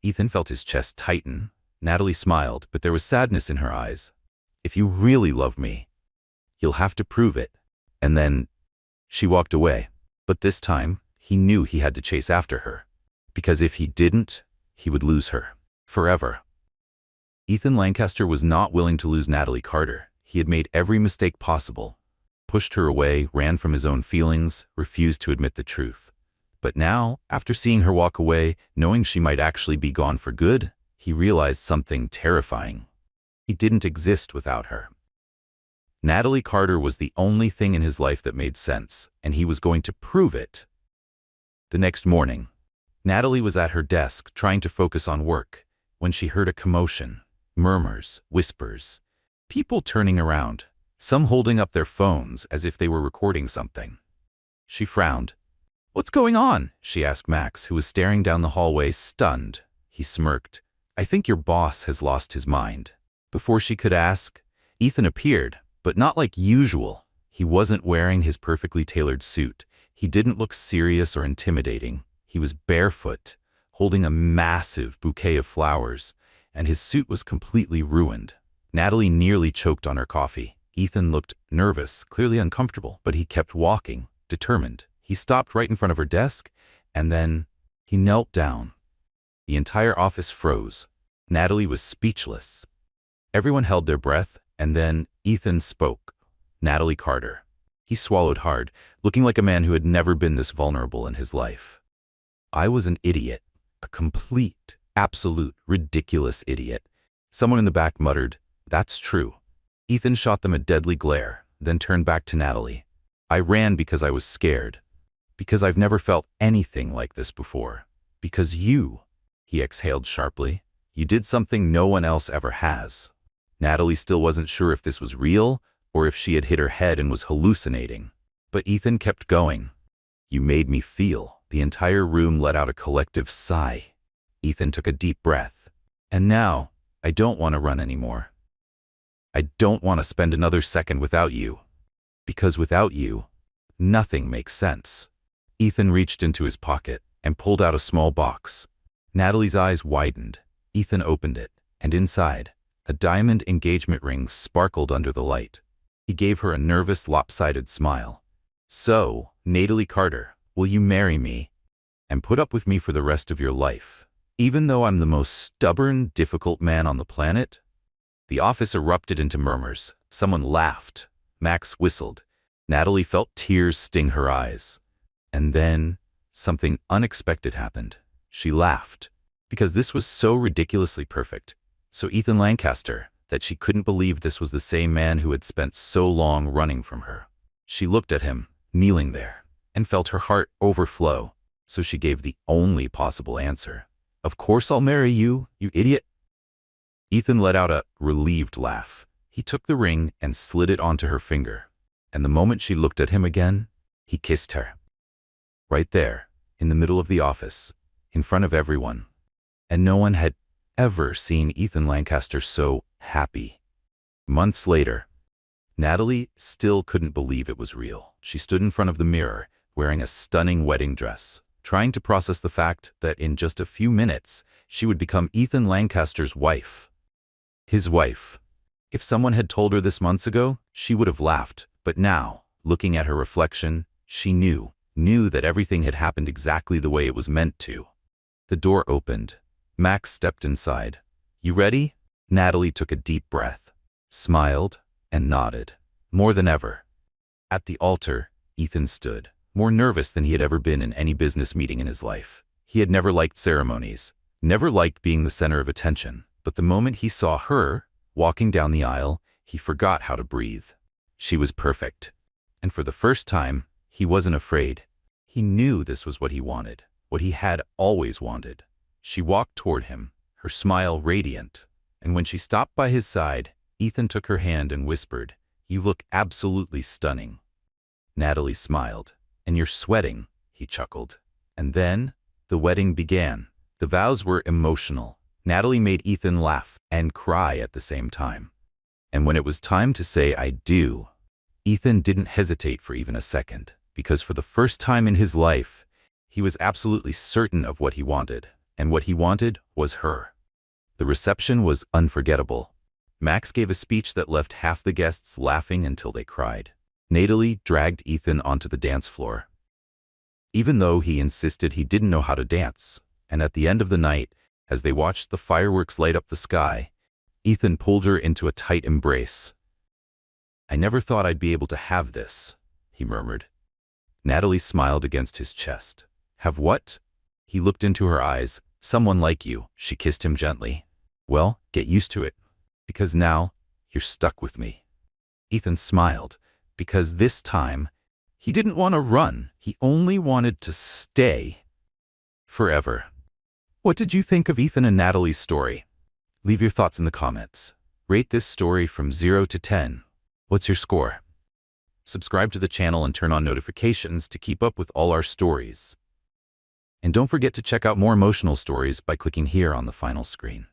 Ethan felt his chest tighten. Natalie smiled, but there was sadness in her eyes. "If you really love me, you'll have to prove it." And then she walked away. But this time, he knew he had to chase after her. Because if he didn't, he would lose her. Forever. Ethan Lancaster was not willing to lose Natalie Carter. He had made every mistake possible. Pushed her away, ran from his own feelings, refused to admit the truth. But now, after seeing her walk away, knowing she might actually be gone for good, he realized something terrifying. He didn't exist without her. Natalie Carter was the only thing in his life that made sense, and he was going to prove it. The next morning, Natalie was at her desk trying to focus on work when she heard a commotion, murmurs, whispers, people turning around, some holding up their phones as if they were recording something. She frowned. "What's going on?" she asked Max, who was staring down the hallway, stunned. He smirked. "I think your boss has lost his mind." Before she could ask, Ethan appeared, but not like usual. He wasn't wearing his perfectly tailored suit. He didn't look serious or intimidating. He was barefoot, holding a massive bouquet of flowers, and his suit was completely ruined. Natalie nearly choked on her coffee. Ethan looked nervous, clearly uncomfortable, but he kept walking, determined. He stopped right in front of her desk, and then he knelt down. The entire office froze. Natalie was speechless. Everyone held their breath, and then Ethan spoke. "Natalie Carter." He swallowed hard, looking like a man who had never been this vulnerable in his life. "I was an idiot. A complete, absolute, ridiculous idiot." Someone in the back muttered, "That's true." Ethan shot them a deadly glare, then turned back to Natalie. "I ran because I was scared. Because I've never felt anything like this before. Because you," he exhaled sharply, "you did something no one else ever has." Natalie still wasn't sure if this was real, or if she had hit her head and was hallucinating. But Ethan kept going. "You made me feel." The entire room let out a collective sigh. Ethan took a deep breath. "And now, I don't want to run anymore. I don't want to spend another second without you. Because without you, nothing makes sense." Ethan reached into his pocket and pulled out a small box. Natalie's eyes widened. Ethan opened it, and inside, a diamond engagement ring sparkled under the light. He gave her a nervous, lopsided smile. "So, Natalie Carter, will you marry me and put up with me for the rest of your life, even though I'm the most stubborn, difficult man on the planet?" The office erupted into murmurs. Someone laughed. Max whistled. Natalie felt tears sting her eyes. And then, something unexpected happened. She laughed, because this was so ridiculously perfect, so Ethan Lancaster, that she couldn't believe this was the same man who had spent so long running from her. She looked at him, kneeling there, and felt her heart overflow, so she gave the only possible answer. "Of course I'll marry you, you idiot." Ethan let out a relieved laugh. He took the ring and slid it onto her finger, and the moment she looked at him again, he kissed her. Right there, in the middle of the office, in front of everyone. And no one had ever seen Ethan Lancaster so happy. Months later, Natalie still couldn't believe it was real. She stood in front of the mirror, wearing a stunning wedding dress, trying to process the fact that in just a few minutes, she would become Ethan Lancaster's wife. His wife. If someone had told her this months ago, she would have laughed. But now, looking at her reflection, she knew that everything had happened exactly the way it was meant to. The door opened. Max stepped inside. "You ready?" Natalie took a deep breath, smiled, and nodded. More than ever. At the altar, Ethan stood, more nervous than he had ever been in any business meeting in his life. He had never liked ceremonies, never liked being the center of attention. But the moment he saw her walking down the aisle, he forgot how to breathe. She was perfect. And for the first time, he wasn't afraid. He knew this was what he wanted, what he had always wanted. She walked toward him, her smile radiant. And when she stopped by his side, Ethan took her hand and whispered, "You look absolutely stunning." Natalie smiled. "And you're sweating," he chuckled. And then, the wedding began. The vows were emotional. Natalie made Ethan laugh and cry at the same time. And when it was time to say "I do," Ethan didn't hesitate for even a second, because for the first time in his life, he was absolutely certain of what he wanted, and what he wanted was her. The reception was unforgettable. Max gave a speech that left half the guests laughing until they cried. Natalie dragged Ethan onto the dance floor, even though he insisted he didn't know how to dance. And at the end of the night, as they watched the fireworks light up the sky, Ethan pulled her into a tight embrace. "I never thought I'd be able to have this," he murmured. Natalie smiled against his chest. "Have what?" He looked into her eyes. "Someone like you." She kissed him gently. "Well, get used to it, because now you're stuck with me." Ethan smiled, because this time, he didn't want to run. He only wanted to stay forever. What did you think of Ethan and Natalie's story? Leave your thoughts in the comments. Rate this story from 0 to 10. What's your score? Subscribe to the channel and turn on notifications to keep up with all our stories. And don't forget to check out more emotional stories by clicking here on the final screen.